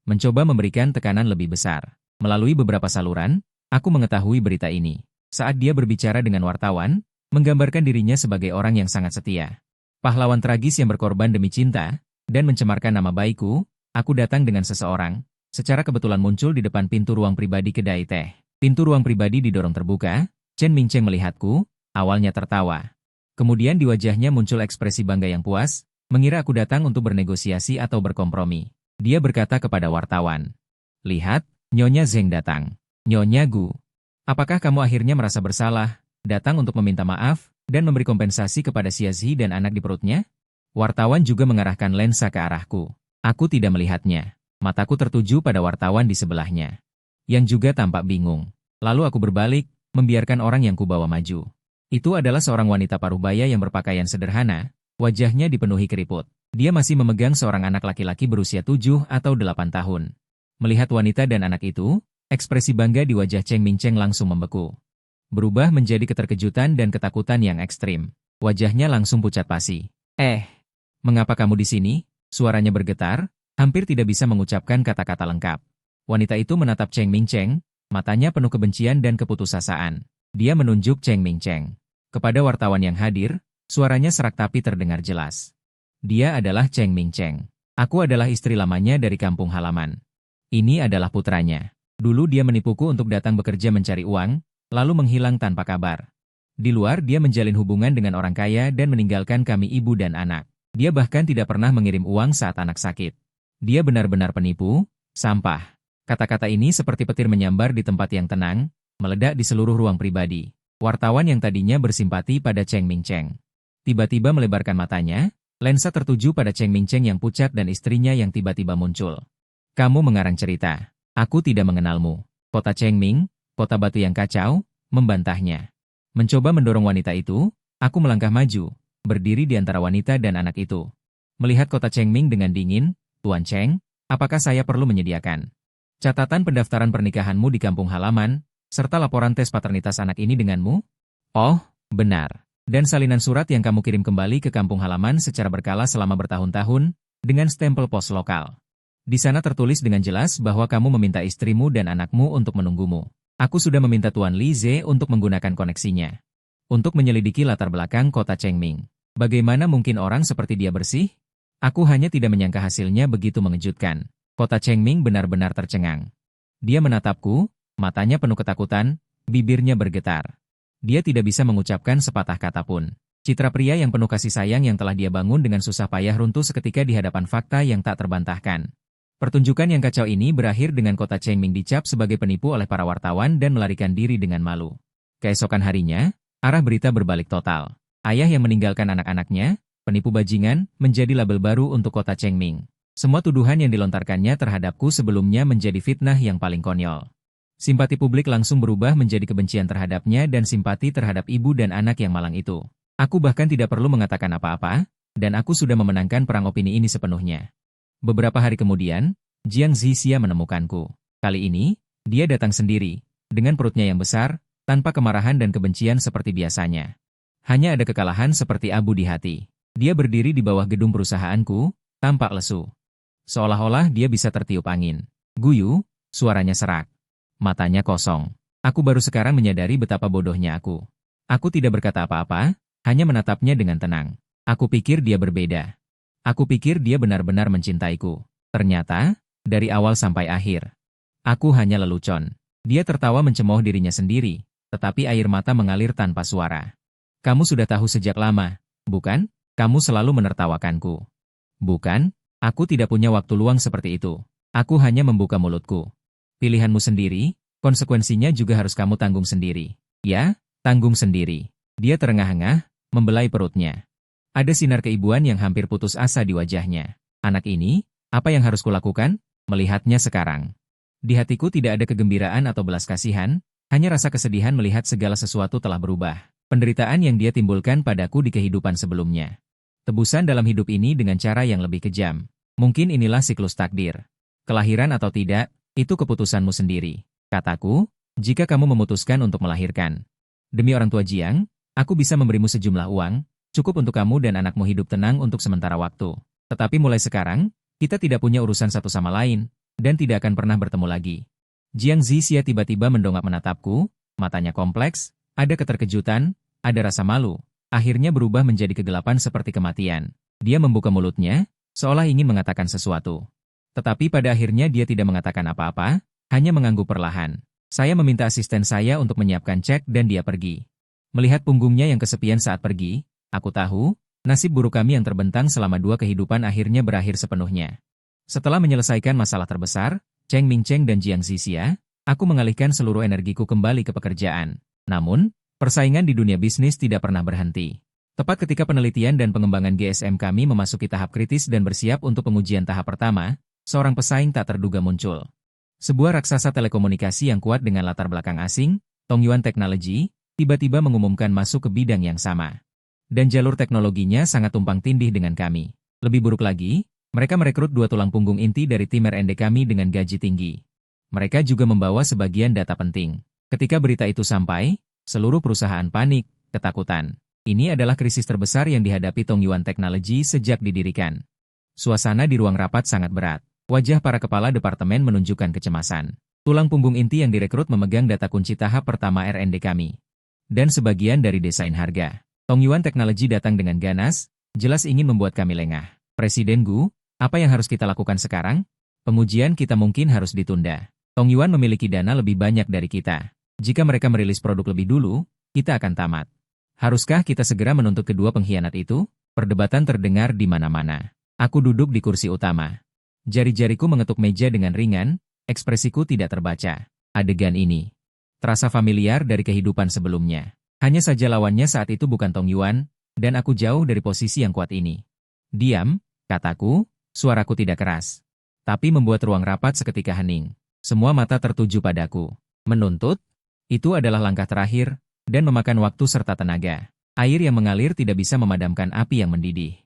Mencoba memberikan tekanan lebih besar. Melalui beberapa saluran, aku mengetahui berita ini. Saat dia berbicara dengan wartawan, menggambarkan dirinya sebagai orang yang sangat setia. Pahlawan tragis yang berkorban demi cinta, dan mencemarkan nama baikku, aku datang dengan seseorang. Secara kebetulan muncul di depan pintu ruang pribadi kedai teh. Pintu ruang pribadi didorong terbuka, Chen Mingcheng melihatku, awalnya tertawa. Kemudian di wajahnya muncul ekspresi bangga yang puas, mengira aku datang untuk bernegosiasi atau berkompromi. Dia berkata kepada wartawan, "Lihat, Nyonya Zeng datang. Nyonya Gu. Apakah kamu akhirnya merasa bersalah, datang untuk meminta maaf, dan memberi kompensasi kepada Xia Zi dan anak di perutnya?" Wartawan juga mengarahkan lensa ke arahku. Aku tidak melihatnya. Mataku tertuju pada wartawan di sebelahnya, yang juga tampak bingung. Lalu aku berbalik, membiarkan orang yang kubawa maju. Itu adalah seorang wanita parubaya yang berpakaian sederhana, wajahnya dipenuhi keriput. Dia masih memegang seorang anak laki-laki berusia 7 atau 8 tahun. Melihat wanita dan anak itu, ekspresi bangga di wajah Chen Mingcheng langsung membeku. Berubah menjadi keterkejutan dan ketakutan yang ekstrim. Wajahnya langsung pucat pasi. Mengapa kamu di sini?" Suaranya bergetar, hampir tidak bisa mengucapkan kata-kata lengkap. Wanita itu menatap Chen Mingcheng, matanya penuh kebencian dan keputusasaan. Dia menunjuk Chen Mingcheng. Kepada wartawan yang hadir, suaranya serak tapi terdengar jelas. "Dia adalah Chen Mingcheng. Aku adalah istri lamanya dari kampung halaman. Ini adalah putranya. Dulu dia menipuku untuk datang bekerja mencari uang, lalu menghilang tanpa kabar. Di luar dia menjalin hubungan dengan orang kaya dan meninggalkan kami ibu dan anak. Dia bahkan tidak pernah mengirim uang saat anak sakit. Dia benar-benar penipu, sampah." Kata-kata ini seperti petir menyambar di tempat yang tenang, meledak di seluruh ruang pribadi. Wartawan yang tadinya bersimpati pada Chen Mingcheng tiba-tiba melebarkan matanya, lensa tertuju pada Chen Mingcheng yang pucat dan istrinya yang tiba-tiba muncul. "Kamu mengarang cerita. Aku tidak mengenalmu." Kota Chengming, kota batu yang kacau, membantahnya. Mencoba mendorong wanita itu, aku melangkah maju, berdiri di antara wanita dan anak itu. Melihat kota Chengming dengan dingin, "Tuan Cheng, apakah saya perlu menyediakan catatan pendaftaran pernikahanmu di kampung halaman, serta laporan tes paternitas anak ini denganmu?" "Oh, benar. Dan salinan surat yang kamu kirim kembali ke kampung halaman secara berkala selama bertahun-tahun, dengan stempel pos lokal. Di sana tertulis dengan jelas bahwa kamu meminta istrimu dan anakmu untuk menunggumu. Aku sudah meminta Tuan Li Ze untuk menggunakan koneksinya untuk menyelidiki latar belakang kota Chengming. Bagaimana mungkin orang seperti dia bersih? Aku hanya tidak menyangka hasilnya begitu mengejutkan." Kota Chengming benar-benar tercengang. Dia menatapku, matanya penuh ketakutan, bibirnya bergetar. Dia tidak bisa mengucapkan sepatah kata pun. Citra pria yang penuh kasih sayang yang telah dia bangun dengan susah payah runtuh seketika di hadapan fakta yang tak terbantahkan. Pertunjukan yang kacau ini berakhir dengan kota Chengming dicap sebagai penipu oleh para wartawan dan melarikan diri dengan malu. Keesokan harinya, arah berita berbalik total. Ayah yang meninggalkan anak-anaknya, penipu bajingan, menjadi label baru untuk kota Chengming. Semua tuduhan yang dilontarkannya terhadapku sebelumnya menjadi fitnah yang paling konyol. Simpati publik langsung berubah menjadi kebencian terhadapnya dan simpati terhadap ibu dan anak yang malang itu. Aku bahkan tidak perlu mengatakan apa-apa, dan aku sudah memenangkan perang opini ini sepenuhnya. Beberapa hari kemudian, Jiang Zixia menemukanku. Kali ini, dia datang sendiri, dengan perutnya yang besar, tanpa kemarahan dan kebencian seperti biasanya. Hanya ada kekalahan seperti abu di hati. Dia berdiri di bawah gedung perusahaanku, tampak lesu. Seolah-olah dia bisa tertiup angin. Guyu, suaranya serak. Matanya kosong. Aku baru sekarang menyadari betapa bodohnya aku. Aku tidak berkata apa-apa, hanya menatapnya dengan tenang. Aku pikir dia berbeda. Aku pikir dia benar-benar mencintaiku. Ternyata, dari awal sampai akhir, aku hanya lelucon. Dia tertawa mencemooh dirinya sendiri, tetapi air mata mengalir tanpa suara. "Kamu sudah tahu sejak lama, bukan? Kamu selalu menertawakanku." "Bukan, aku tidak punya waktu luang seperti itu. Aku hanya membuka mulutku." "Pilihanmu sendiri, konsekuensinya juga harus kamu tanggung sendiri." "Ya, tanggung sendiri." Dia terengah-engah, membelai perutnya. Ada sinar keibuan yang hampir putus asa di wajahnya. Anak ini, apa yang harus kulakukan? Melihatnya sekarang. Di hatiku tidak ada kegembiraan atau belas kasihan, hanya rasa kesedihan melihat segala sesuatu telah berubah. Penderitaan yang dia timbulkan padaku di kehidupan sebelumnya. Tebusan dalam hidup ini dengan cara yang lebih kejam. Mungkin inilah siklus takdir. Kelahiran atau tidak, itu keputusanmu sendiri. Kataku, jika kamu memutuskan untuk melahirkan. Demi orang tua Jiang, aku bisa memberimu sejumlah uang, cukup untuk kamu dan anakmu hidup tenang untuk sementara waktu. Tetapi mulai sekarang, kita tidak punya urusan satu sama lain, dan tidak akan pernah bertemu lagi. Jiang Zixia tiba-tiba mendongak menatapku, matanya kompleks, ada keterkejutan, ada rasa malu, akhirnya berubah menjadi kegelapan seperti kematian. Dia membuka mulutnya, seolah ingin mengatakan sesuatu. Tetapi pada akhirnya dia tidak mengatakan apa-apa, hanya mengangguk perlahan. Saya meminta asisten saya untuk menyiapkan cek dan dia pergi. Melihat punggungnya yang kesepian saat pergi, aku tahu, nasib buruk kami yang terbentang selama 2 kehidupan akhirnya berakhir sepenuhnya. Setelah menyelesaikan masalah terbesar, Cheng Mingcheng dan Jiang Zixia, aku mengalihkan seluruh energiku kembali ke pekerjaan. Namun, persaingan di dunia bisnis tidak pernah berhenti. Tepat ketika penelitian dan pengembangan GSM kami memasuki tahap kritis dan bersiap untuk pengujian tahap pertama, seorang pesaing tak terduga muncul. Sebuah raksasa telekomunikasi yang kuat dengan latar belakang asing, Tongyuan Technology, tiba-tiba mengumumkan masuk ke bidang yang sama. Dan jalur teknologinya sangat tumpang tindih dengan kami. Lebih buruk lagi, mereka merekrut 2 tulang punggung inti dari tim R&D kami dengan gaji tinggi. Mereka juga membawa sebagian data penting. Ketika berita itu sampai, seluruh perusahaan panik, ketakutan. Ini adalah krisis terbesar yang dihadapi Tongyuan Technology sejak didirikan. Suasana di ruang rapat sangat berat. Wajah para kepala departemen menunjukkan kecemasan. Tulang punggung inti yang direkrut memegang data kunci tahap pertama R&D kami. Dan sebagian dari desain harga. Tongyuan Technology datang dengan ganas, jelas ingin membuat kami lengah. Presiden Gu, apa yang harus kita lakukan sekarang? Pengujian kita mungkin harus ditunda. Tongyuan memiliki dana lebih banyak dari kita. Jika mereka merilis produk lebih dulu, kita akan tamat. Haruskah kita segera menuntut kedua pengkhianat itu? Perdebatan terdengar di mana-mana. Aku duduk di kursi utama. Jari-jariku mengetuk meja dengan ringan, ekspresiku tidak terbaca. Adegan ini terasa familiar dari kehidupan sebelumnya. Hanya saja lawannya saat itu bukan Tongyuan, dan aku jauh dari posisi yang kuat ini. Diam, kataku, suaraku tidak keras. Tapi membuat ruang rapat seketika hening. Semua mata tertuju padaku. Menuntut? Itu adalah langkah terakhir, dan memakan waktu serta tenaga. Air yang mengalir tidak bisa memadamkan api yang mendidih.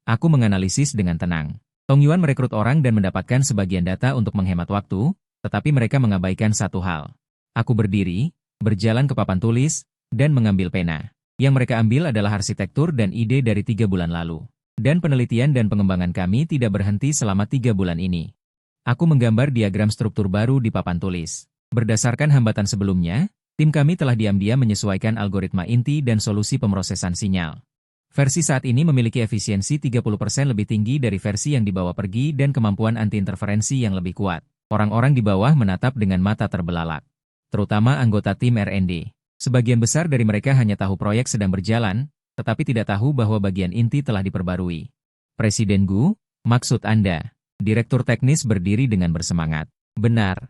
Aku menganalisis dengan tenang. Tongyuan merekrut orang dan mendapatkan sebagian data untuk menghemat waktu, tetapi mereka mengabaikan satu hal. Aku berdiri, berjalan ke papan tulis, dan mengambil pena. Yang mereka ambil adalah arsitektur dan ide dari 3 bulan lalu. Dan penelitian dan pengembangan kami tidak berhenti selama 3 bulan ini. Aku menggambar diagram struktur baru di papan tulis. Berdasarkan hambatan sebelumnya, tim kami telah diam-diam menyesuaikan algoritma inti dan solusi pemrosesan sinyal. Versi saat ini memiliki efisiensi 30% lebih tinggi dari versi yang dibawa pergi dan kemampuan anti-interferensi yang lebih kuat. Orang-orang di bawah menatap dengan mata terbelalak. Terutama anggota tim R&D. Sebagian besar dari mereka hanya tahu proyek sedang berjalan, tetapi tidak tahu bahwa bagian inti telah diperbarui. Presiden Gu, maksud Anda? Direktur teknis berdiri dengan bersemangat. Benar.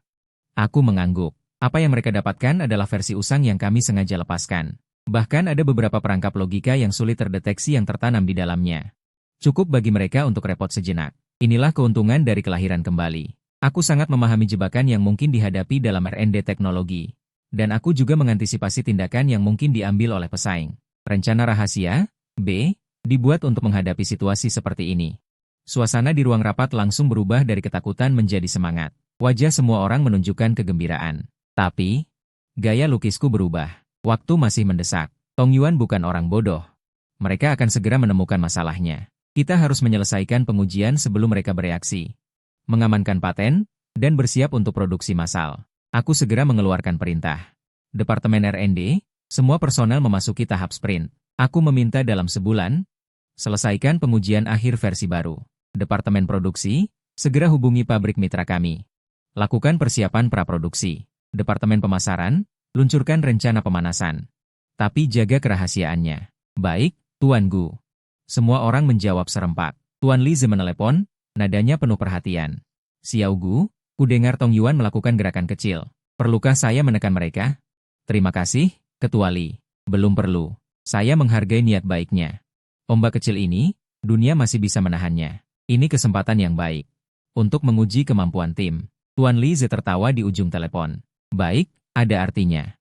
Aku mengangguk. Apa yang mereka dapatkan adalah versi usang yang kami sengaja lepaskan. Bahkan ada beberapa perangkap logika yang sulit terdeteksi yang tertanam di dalamnya. Cukup bagi mereka untuk repot sejenak. Inilah keuntungan dari kelahiran kembali. Aku sangat memahami jebakan yang mungkin dihadapi dalam R&D teknologi. Dan aku juga mengantisipasi tindakan yang mungkin diambil oleh pesaing. Rencana rahasia, B, dibuat untuk menghadapi situasi seperti ini. Suasana di ruang rapat langsung berubah dari ketakutan menjadi semangat. Wajah semua orang menunjukkan kegembiraan. Tapi, gaya lukisku berubah. Waktu masih mendesak. Tongyuan bukan orang bodoh. Mereka akan segera menemukan masalahnya. Kita harus menyelesaikan pengujian sebelum mereka bereaksi. Mengamankan paten, dan bersiap untuk produksi massal. Aku segera mengeluarkan perintah. Departemen R&D, semua personel memasuki tahap sprint. Aku meminta dalam sebulan, selesaikan pengujian akhir versi baru. Departemen produksi, segera hubungi pabrik mitra kami. Lakukan persiapan praproduksi. Departemen pemasaran, luncurkan rencana pemanasan. Tapi jaga kerahasiaannya. Baik, Tuan Gu. Semua orang menjawab serempak. Tuan Lize menelepon, nadanya penuh perhatian. Xiao Gu, kudengar Tongyuan melakukan gerakan kecil. Perlukah saya menekan mereka? Terima kasih, Ketua Li. Belum perlu. Saya menghargai niat baiknya. Ombak kecil ini, dunia masih bisa menahannya. Ini kesempatan yang baik. Untuk menguji kemampuan tim. Tuan Li Ze tertawa di ujung telepon. Baik, ada artinya.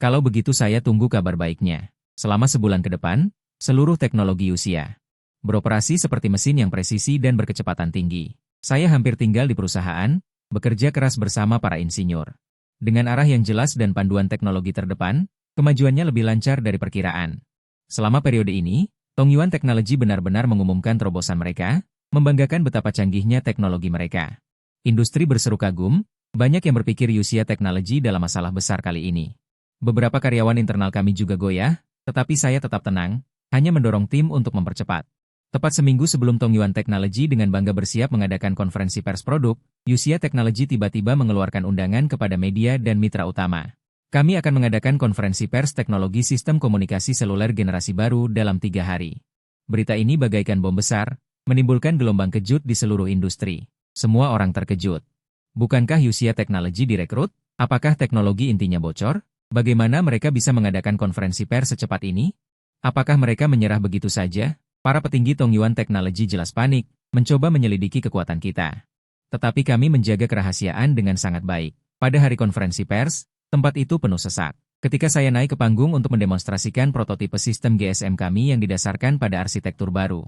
Kalau begitu saya tunggu kabar baiknya. Selama sebulan ke depan, seluruh teknologi usia beroperasi seperti mesin yang presisi dan berkecepatan tinggi. Saya hampir tinggal di perusahaan, bekerja keras bersama para insinyur. Dengan arah yang jelas dan panduan teknologi terdepan, kemajuannya lebih lancar dari perkiraan. Selama periode ini, Tongyuan Technology benar-benar mengumumkan terobosan mereka, membanggakan betapa canggihnya teknologi mereka. Industri berseru kagum, banyak yang berpikir Yuxia Technology dalam masalah besar kali ini. Beberapa karyawan internal kami juga goyah, tetapi saya tetap tenang, hanya mendorong tim untuk mempercepat. Tepat seminggu sebelum Tongyuan Technology dengan bangga bersiap mengadakan konferensi pers produk, Yuxia Technology tiba-tiba mengeluarkan undangan kepada media dan mitra utama. Kami akan mengadakan konferensi pers teknologi sistem komunikasi seluler generasi baru dalam 3 hari. Berita ini bagaikan bom besar, menimbulkan gelombang kejut di seluruh industri. Semua orang terkejut. Bukankah Yuxia Technology direkrut? Apakah teknologi intinya bocor? Bagaimana mereka bisa mengadakan konferensi pers secepat ini? Apakah mereka menyerah begitu saja? Para petinggi Tongyuan Technology jelas panik, mencoba menyelidiki kekuatan kita. Tetapi kami menjaga kerahasiaan dengan sangat baik. Pada hari konferensi pers, tempat itu penuh sesak. Ketika saya naik ke panggung untuk mendemonstrasikan prototipe sistem GSM kami yang didasarkan pada arsitektur baru.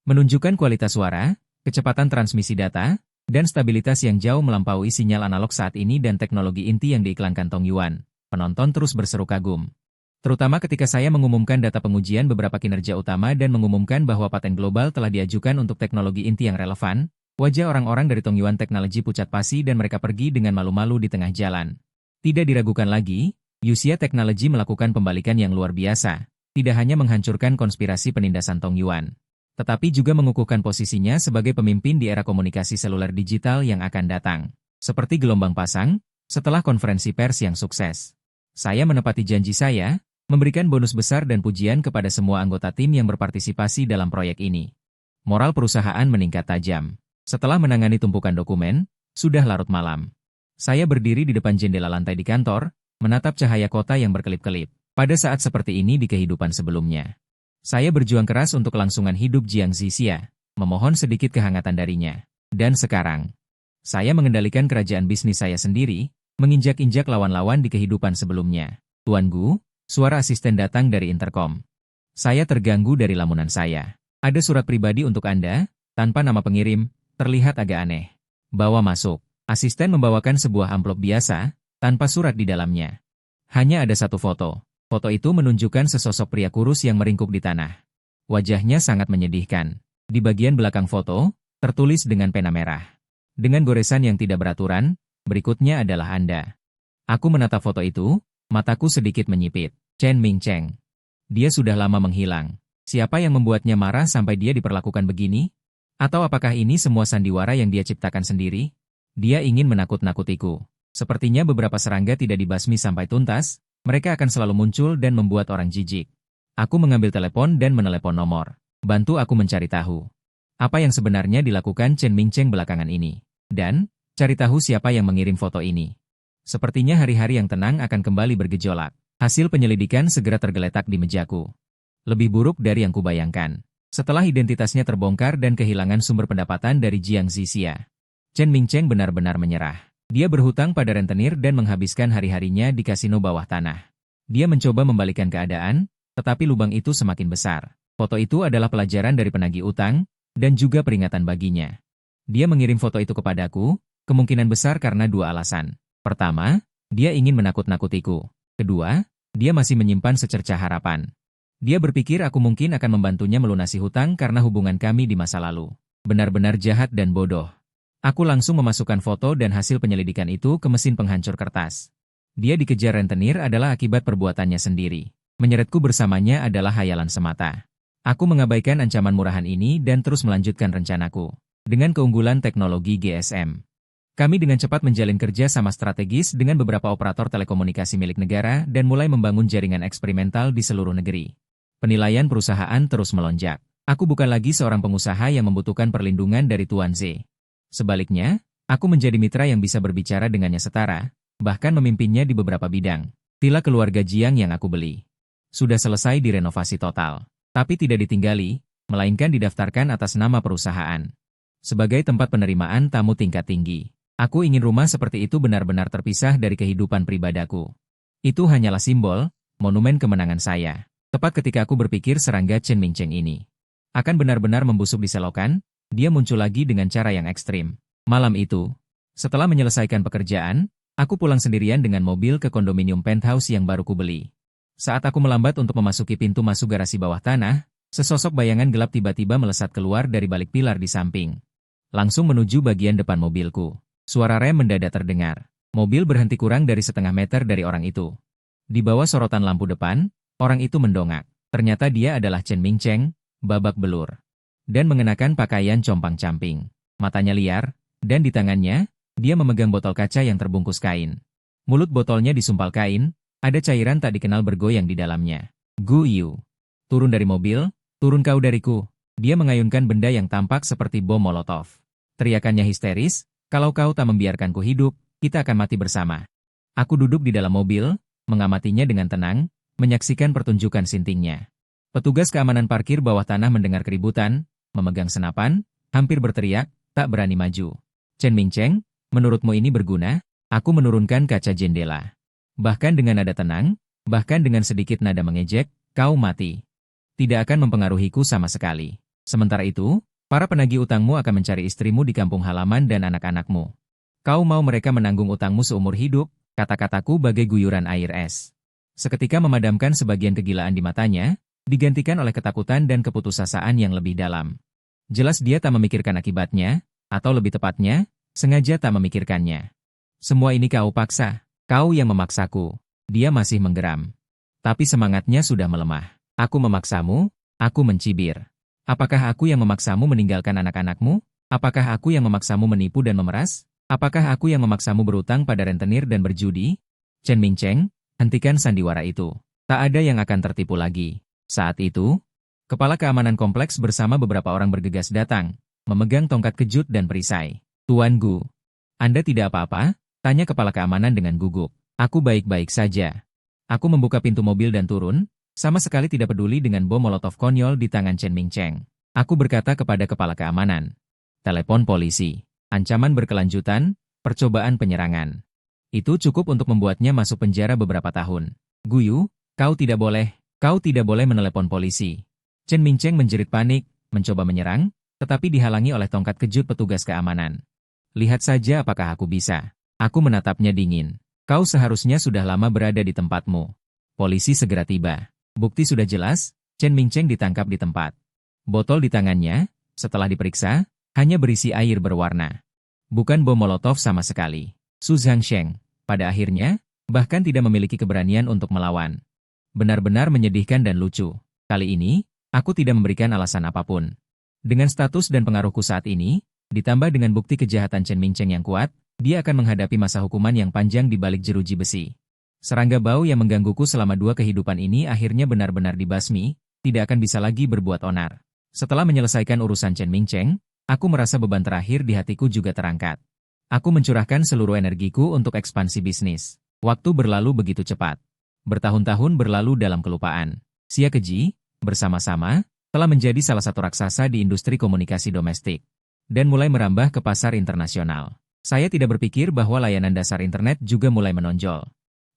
Menunjukkan kualitas suara, kecepatan transmisi data, dan stabilitas yang jauh melampaui sinyal analog saat ini dan teknologi inti yang diiklankan Tongyuan. Penonton terus berseru kagum. Terutama ketika saya mengumumkan data pengujian beberapa kinerja utama dan mengumumkan bahwa paten global telah diajukan untuk teknologi inti yang relevan, wajah orang-orang dari Tongyuan Technology pucat pasi dan mereka pergi dengan malu-malu di tengah jalan. Tidak diragukan lagi, Yuxia Technology melakukan pembalikan yang luar biasa. Tidak hanya menghancurkan konspirasi penindasan Tongyuan, tetapi juga mengukuhkan posisinya sebagai pemimpin di era komunikasi seluler digital yang akan datang. Seperti gelombang pasang, setelah konferensi pers yang sukses. Saya menepati janji saya, memberikan bonus besar dan pujian kepada semua anggota tim yang berpartisipasi dalam proyek ini. Moral perusahaan meningkat tajam. Setelah menangani tumpukan dokumen, sudah larut malam. Saya berdiri di depan jendela lantai di kantor, menatap cahaya kota yang berkelip-kelip. Pada saat seperti ini di kehidupan sebelumnya, saya berjuang keras untuk kelangsungan hidup Jiang Zixia, memohon sedikit kehangatan darinya. Dan sekarang, saya mengendalikan kerajaan bisnis saya sendiri, menginjak-injak lawan-lawan di kehidupan sebelumnya. Tuan Gu, suara asisten datang dari interkom. Saya terganggu dari lamunan saya. Ada surat pribadi untuk Anda, tanpa nama pengirim, terlihat agak aneh. Bawa masuk. Asisten membawakan sebuah amplop biasa, tanpa surat di dalamnya. Hanya ada satu foto. Foto itu menunjukkan sesosok pria kurus yang meringkuk di tanah. Wajahnya sangat menyedihkan. Di bagian belakang foto, tertulis dengan pena merah. Dengan goresan yang tidak beraturan, berikutnya adalah Anda. Aku menatap foto itu, mataku sedikit menyipit. Chen Mingcheng. Dia sudah lama menghilang. Siapa yang membuatnya marah sampai dia diperlakukan begini? Atau apakah ini semua sandiwara yang dia ciptakan sendiri? Dia ingin menakut-nakutiku. Sepertinya beberapa serangga tidak dibasmi sampai tuntas, mereka akan selalu muncul dan membuat orang jijik. Aku mengambil telepon dan menelepon nomor. Bantu aku mencari tahu. Apa yang sebenarnya dilakukan Chen Mingcheng belakangan ini. Dan, cari tahu siapa yang mengirim foto ini. Sepertinya hari-hari yang tenang akan kembali bergejolak. Hasil penyelidikan segera tergeletak di mejaku. Lebih buruk dari yang kubayangkan. Setelah identitasnya terbongkar dan kehilangan sumber pendapatan dari Jiang Zixia, Chen Mingcheng benar-benar menyerah. Dia berhutang pada rentenir dan menghabiskan hari-harinya di kasino bawah tanah. Dia mencoba membalikan keadaan, tetapi lubang itu semakin besar. Foto itu adalah pelajaran dari penagih utang, dan juga peringatan baginya. Dia mengirim foto itu kepadaku, kemungkinan besar karena 2 alasan. Pertama, dia ingin menakut-nakutiku. Kedua, dia masih menyimpan secercah harapan. Dia berpikir aku mungkin akan membantunya melunasi hutang karena hubungan kami di masa lalu. Benar-benar jahat dan bodoh. Aku langsung memasukkan foto dan hasil penyelidikan itu ke mesin penghancur kertas. Dia dikejar rentenir adalah akibat perbuatannya sendiri. Menyeretku bersamanya adalah hayalan semata. Aku mengabaikan ancaman murahan ini dan terus melanjutkan rencanaku. Dengan keunggulan teknologi GSM, kami dengan cepat menjalin kerja sama strategis dengan beberapa operator telekomunikasi milik negara dan mulai membangun jaringan eksperimental di seluruh negeri. Penilaian perusahaan terus melonjak. Aku bukan lagi seorang pengusaha yang membutuhkan perlindungan dari Tuan Z. Sebaliknya, aku menjadi mitra yang bisa berbicara dengannya setara, bahkan memimpinnya di beberapa bidang. Villa keluarga Jiang yang aku beli sudah selesai direnovasi total. Tapi tidak ditinggali, melainkan didaftarkan atas nama perusahaan. Sebagai tempat penerimaan tamu tingkat tinggi. Aku ingin rumah seperti itu benar-benar terpisah dari kehidupan pribadaku. Itu hanyalah simbol, monumen kemenangan saya. Tepat ketika aku berpikir serangga Chen Mingcheng ini akan benar-benar membusuk di selokan, dia muncul lagi dengan cara yang ekstrim. Malam itu, setelah menyelesaikan pekerjaan, aku pulang sendirian dengan mobil ke kondominium penthouse yang baru kubeli. Saat aku melambat untuk memasuki pintu masuk garasi bawah tanah, sesosok bayangan gelap tiba-tiba melesat keluar dari balik pilar di samping. Langsung menuju bagian depan mobilku. Suara rem mendadak terdengar. Mobil berhenti kurang dari setengah meter dari orang itu. Di bawah sorotan lampu depan, orang itu mendongak. Ternyata dia adalah Chen Mingcheng, babak belur. Dan mengenakan pakaian compang-camping. Matanya liar, dan di tangannya, dia memegang botol kaca yang terbungkus kain. Mulut botolnya disumpal kain, ada cairan tak dikenal bergoyang di dalamnya. Gu Yu. Turun dari mobil, turun kau dariku. Dia mengayunkan benda yang tampak seperti bom molotov. Teriakannya histeris, kalau kau tak membiarkanku hidup, kita akan mati bersama. Aku duduk di dalam mobil, mengamatinya dengan tenang, menyaksikan pertunjukan sintingnya. Petugas keamanan parkir bawah tanah mendengar keributan, memegang senapan, hampir berteriak, tak berani maju. Chen Mingcheng, menurutmu ini berguna? Aku menurunkan kaca jendela. Bahkan dengan nada tenang, bahkan dengan sedikit nada mengejek, kau mati. Tidak akan mempengaruhiku sama sekali. Sementara itu, para penagih utangmu akan mencari istrimu di kampung halaman dan anak-anakmu. Kau mau mereka menanggung utangmu seumur hidup, kata-kataku bagai guyuran air es. Seketika memadamkan sebagian kegilaan di matanya, digantikan oleh ketakutan dan keputusasaan yang lebih dalam. Jelas dia tak memikirkan akibatnya, atau lebih tepatnya, sengaja tak memikirkannya. Semua ini kau paksa. Kau yang memaksaku. Dia masih menggeram. Tapi semangatnya sudah melemah. Aku memaksamu, aku mencibir. Apakah aku yang memaksamu meninggalkan anak-anakmu? Apakah aku yang memaksamu menipu dan memeras? Apakah aku yang memaksamu berutang pada rentenir dan berjudi? Chen Mingcheng, hentikan sandiwara itu. Tak ada yang akan tertipu lagi. Saat itu, kepala keamanan kompleks bersama beberapa orang bergegas datang, memegang tongkat kejut dan perisai. Tuan Gu, Anda tidak apa-apa? Tanya kepala keamanan dengan gugup. Aku baik-baik saja. Aku membuka pintu mobil dan turun, sama sekali tidak peduli dengan bom molotov konyol di tangan Chen Mingcheng. Aku berkata kepada kepala keamanan. Telepon polisi. Ancaman berkelanjutan, percobaan penyerangan. Itu cukup untuk membuatnya masuk penjara beberapa tahun. Guyu, kau tidak boleh menelepon polisi. Chen Mingcheng menjerit panik, mencoba menyerang, tetapi dihalangi oleh tongkat kejut petugas keamanan. Lihat saja apakah aku bisa. Aku menatapnya dingin. Kau seharusnya sudah lama berada di tempatmu. Polisi segera tiba. Bukti sudah jelas, Chen Mingcheng ditangkap di tempat. Botol di tangannya, setelah diperiksa, hanya berisi air berwarna. Bukan bom molotov sama sekali. Su Zhangsheng, pada akhirnya, bahkan tidak memiliki keberanian untuk melawan. Benar-benar menyedihkan dan lucu. Kali ini, aku tidak memberikan alasan apapun. Dengan status dan pengaruhku saat ini, ditambah dengan bukti kejahatan Chen Mingcheng yang kuat, dia akan menghadapi masa hukuman yang panjang di balik jeruji besi. Serangga bau yang menggangguku selama 2 kehidupan ini akhirnya benar-benar dibasmi, tidak akan bisa lagi berbuat onar. Setelah menyelesaikan urusan Chen Mingcheng, aku merasa beban terakhir di hatiku juga terangkat. Aku mencurahkan seluruh energiku untuk ekspansi bisnis. Waktu berlalu begitu cepat. Bertahun-tahun berlalu dalam kelupaan. Xia Keji, bersama-sama, telah menjadi salah satu raksasa di industri komunikasi domestik. Dan mulai merambah ke pasar internasional. Saya tidak berpikir bahwa layanan dasar internet juga mulai menonjol.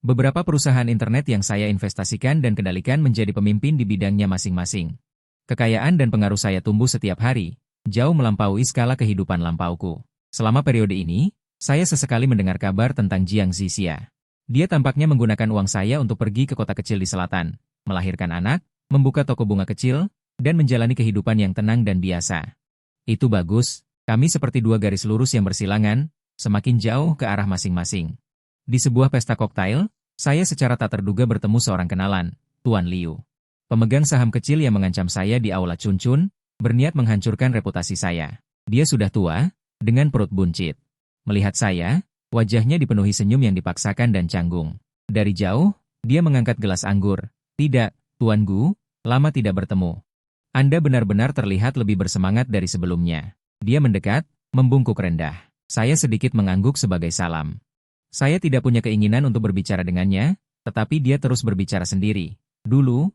Beberapa perusahaan internet yang saya investasikan dan kendalikan menjadi pemimpin di bidangnya masing-masing. Kekayaan dan pengaruh saya tumbuh setiap hari, jauh melampaui skala kehidupan lampauku. Selama periode ini, saya sesekali mendengar kabar tentang Jiang Zixia. Dia tampaknya menggunakan uang saya untuk pergi ke kota kecil di selatan, melahirkan anak, membuka toko bunga kecil, dan menjalani kehidupan yang tenang dan biasa. Itu bagus. Kami seperti 2 garis lurus yang bersilangan, semakin jauh ke arah masing-masing. Di sebuah pesta koktail, saya secara tak terduga bertemu seorang kenalan, Tuan Liu. Pemegang saham kecil yang mengancam saya di Aula Chunchun, berniat menghancurkan reputasi saya. Dia sudah tua, dengan perut buncit. Melihat saya, wajahnya dipenuhi senyum yang dipaksakan dan canggung. Dari jauh, dia mengangkat gelas anggur. Tidak, Tuan Gu, lama tidak bertemu. Anda benar-benar terlihat lebih bersemangat dari sebelumnya. Dia mendekat, membungkuk rendah. Saya sedikit mengangguk sebagai salam. Saya tidak punya keinginan untuk berbicara dengannya, tetapi dia terus berbicara sendiri. Dulu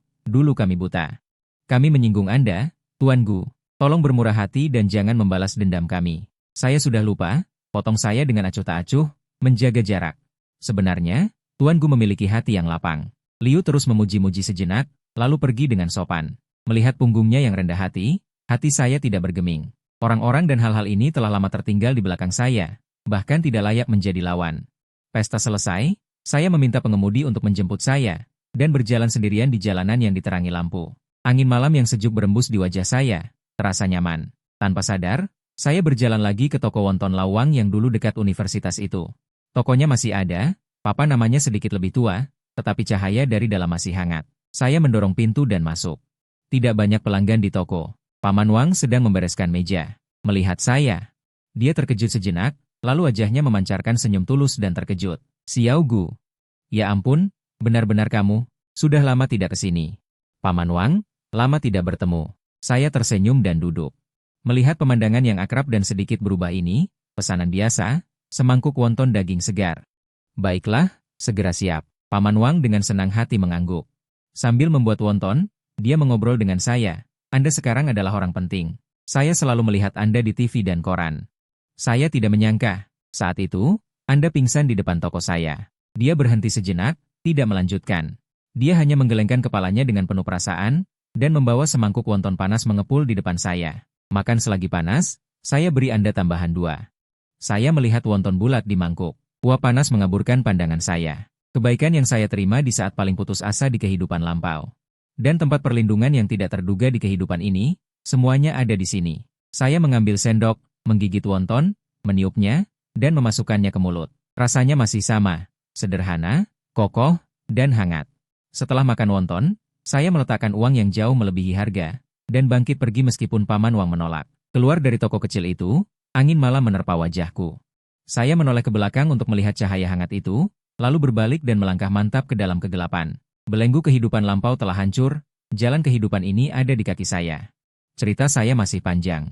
kami buta. Kami menyinggung Anda, Tuan Gu, tolong bermurah hati dan jangan membalas dendam kami. Saya sudah lupa, potong saya dengan acuh tak acuh, menjaga jarak. Sebenarnya, Tuan Gu memiliki hati yang lapang. Liu terus memuji-muji sejenak, lalu pergi dengan sopan. Melihat punggungnya yang rendah hati saya tidak bergeming. Orang-orang dan hal-hal ini telah lama tertinggal di belakang saya, bahkan tidak layak menjadi lawan. Pesta selesai, saya meminta pengemudi untuk menjemput saya, dan berjalan sendirian di jalanan yang diterangi lampu. Angin malam yang sejuk berembus di wajah saya, terasa nyaman. Tanpa sadar, saya berjalan lagi ke toko wonton lawang yang dulu dekat universitas itu. Tokonya masih ada, papa namanya sedikit lebih tua, tetapi cahaya dari dalam masih hangat. Saya mendorong pintu dan masuk. Tidak banyak pelanggan di toko. Paman Wang sedang membereskan meja. Melihat saya, dia terkejut sejenak, lalu wajahnya memancarkan senyum tulus dan terkejut. Xiao Gu. Ya ampun, benar-benar kamu, sudah lama tidak ke sini. Paman Wang, lama tidak bertemu. Saya tersenyum dan duduk. Melihat pemandangan yang akrab dan sedikit berubah ini, pesanan biasa, semangkuk wonton daging segar. Baiklah, segera siap. Paman Wang dengan senang hati mengangguk. Sambil membuat wonton, dia mengobrol dengan saya. Anda sekarang adalah orang penting. Saya selalu melihat Anda di TV dan koran. Saya tidak menyangka, saat itu, Anda pingsan di depan toko saya. Dia berhenti sejenak, tidak melanjutkan. Dia hanya menggelengkan kepalanya dengan penuh perasaan, dan membawa semangkuk wonton panas mengepul di depan saya. Makan selagi panas, saya beri Anda tambahan 2. Saya melihat wonton bulat di mangkuk. Uap panas mengaburkan pandangan saya. Kebaikan yang saya terima di saat paling putus asa di kehidupan lampau. Dan tempat perlindungan yang tidak terduga di kehidupan ini, semuanya ada di sini. Saya mengambil sendok, menggigit wonton, meniupnya, dan memasukkannya ke mulut. Rasanya masih sama, sederhana, kokoh, dan hangat. Setelah makan wonton, saya meletakkan uang yang jauh melebihi harga, dan bangkit pergi meskipun Paman Wang menolak. Keluar dari toko kecil itu, angin malam menerpa wajahku. Saya menoleh ke belakang untuk melihat cahaya hangat itu, lalu berbalik dan melangkah mantap ke dalam kegelapan. Belenggu kehidupan lampau telah hancur, jalan kehidupan ini ada di kaki saya. Cerita saya masih panjang.